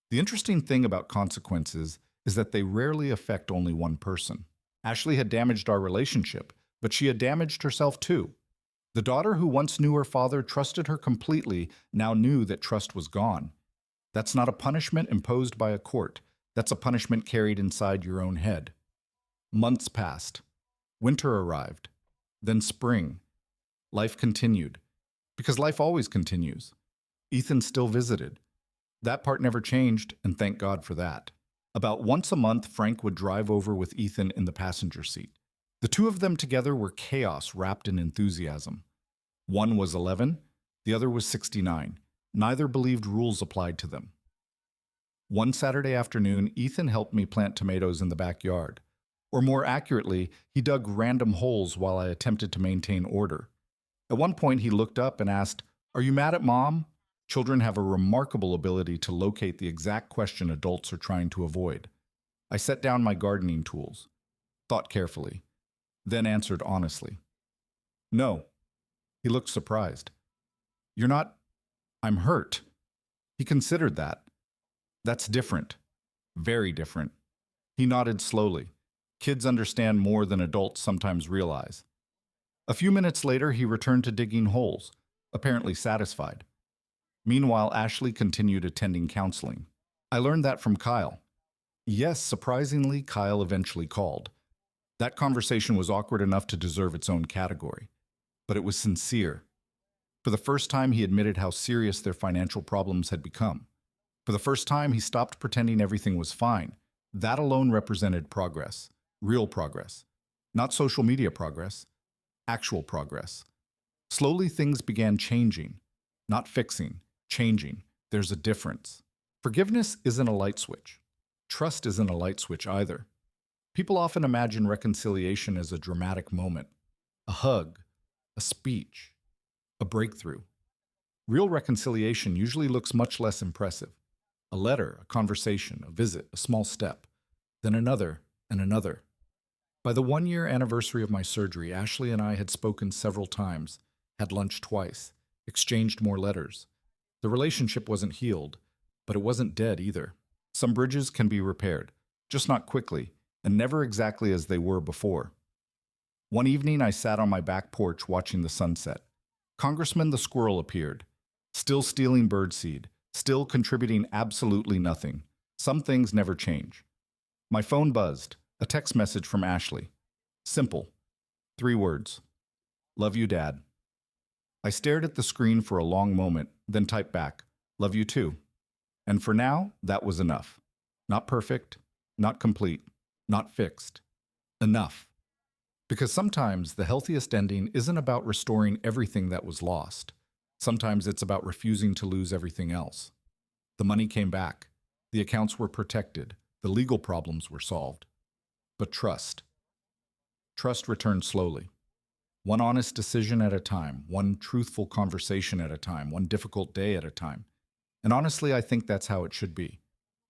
The interesting thing about consequences is that they rarely affect only one person. Ashley had damaged our relationship, but she had damaged herself too. The daughter who once knew her father trusted her completely now knew that trust was gone. That's not a punishment imposed by a court. That's a punishment carried inside your own head. Months passed. Winter arrived. Then spring. Life continued. Because life always continues. Ethan still visited. That part never changed, and thank God for that. About once a month, Frank would drive over with Ethan in the passenger seat. The two of them together were chaos wrapped in enthusiasm. One was 11, the other was 69. Neither believed rules applied to them. One Saturday afternoon, Ethan helped me plant tomatoes in the backyard. Or more accurately, he dug random holes while I attempted to maintain order. At one point, he looked up and asked, "Are you mad at Mom?" Children have a remarkable ability to locate the exact question adults are trying to avoid. I set down my gardening tools, thought carefully, then answered honestly. "No." He looked surprised. "You're not—" "I'm hurt." He considered that. "That's different. Very different." He nodded slowly. Kids understand more than adults sometimes realize. A few minutes later, he returned to digging holes, apparently satisfied. Meanwhile, Ashley continued attending counseling. I learned that from Kyle. Yes, surprisingly, Kyle eventually called. That conversation was awkward enough to deserve its own category. But it was sincere. For the first time, he admitted how serious their financial problems had become. For the first time, he stopped pretending everything was fine. That alone represented progress. Real progress. Not social media progress. Actual progress. Slowly, things began changing. Not fixing. Changing. There's a difference. Forgiveness isn't a light switch. Trust isn't a light switch either. People often imagine reconciliation as a dramatic moment. A hug. A speech. A breakthrough. Real reconciliation usually looks much less impressive. A letter, a conversation, a visit, a small step. Then another, and another. By the 1-year anniversary of my surgery, Ashley and I had spoken several times, had lunch twice, exchanged more letters. The relationship wasn't healed, but it wasn't dead either. Some bridges can be repaired, just not quickly, and never exactly as they were before. One evening, I sat on my back porch watching the sunset. Congressman the squirrel appeared, still stealing birdseed, still contributing absolutely nothing. Some things never change. My phone buzzed, a text message from Ashley. Simple. 3 words. "Love you, Dad." I stared at the screen for a long moment, then typed back, "Love you too." And for now, that was enough. Not perfect, not complete, not fixed. Enough. Because sometimes the healthiest ending isn't about restoring everything that was lost. Sometimes it's about refusing to lose everything else. The money came back. The accounts were protected. The legal problems were solved. But trust. Trust returned slowly. One honest decision at a time, one truthful conversation at a time, one difficult day at a time. And honestly, I think that's how it should be.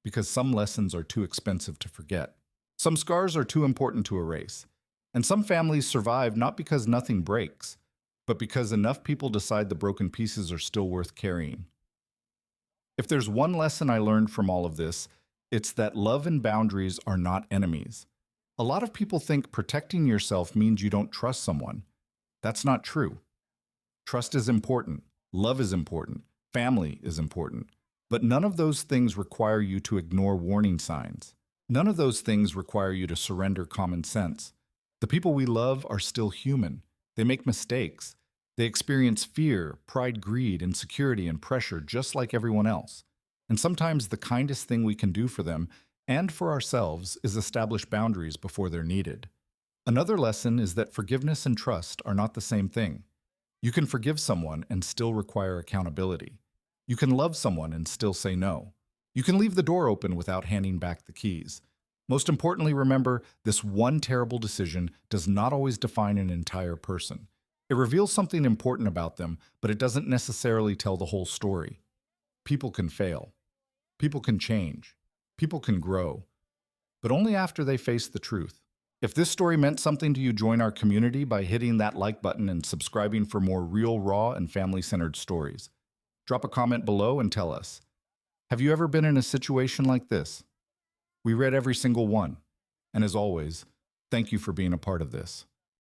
Because some lessons are too expensive to forget. Some scars are too important to erase. And some families survive not because nothing breaks, but because enough people decide the broken pieces are still worth carrying. If there's one lesson I learned from all of this, it's that love and boundaries are not enemies. A lot of people think protecting yourself means you don't trust someone. That's not true. Trust is important. Love is important. Family is important. But none of those things require you to ignore warning signs. None of those things require you to surrender common sense. The people we love are still human. They make mistakes. They experience fear, pride, greed, insecurity, and pressure just like everyone else. And sometimes the kindest thing we can do for them and for ourselves is establish boundaries before they're needed. Another lesson is that forgiveness and trust are not the same thing. You can forgive someone and still require accountability. You can love someone and still say no. You can leave the door open without handing back the keys. Most importantly, remember, this one terrible decision does not always define an entire person. It reveals something important about them, but it doesn't necessarily tell the whole story. People can fail. People can change. People can grow. But only after they face the truth. If this story meant something to you, join our community by hitting that like button and subscribing for more real, raw, and family-centered stories. Drop a comment below and tell us, have you ever been in a situation like this? We read every single one. And as always, thank you for being a part of this.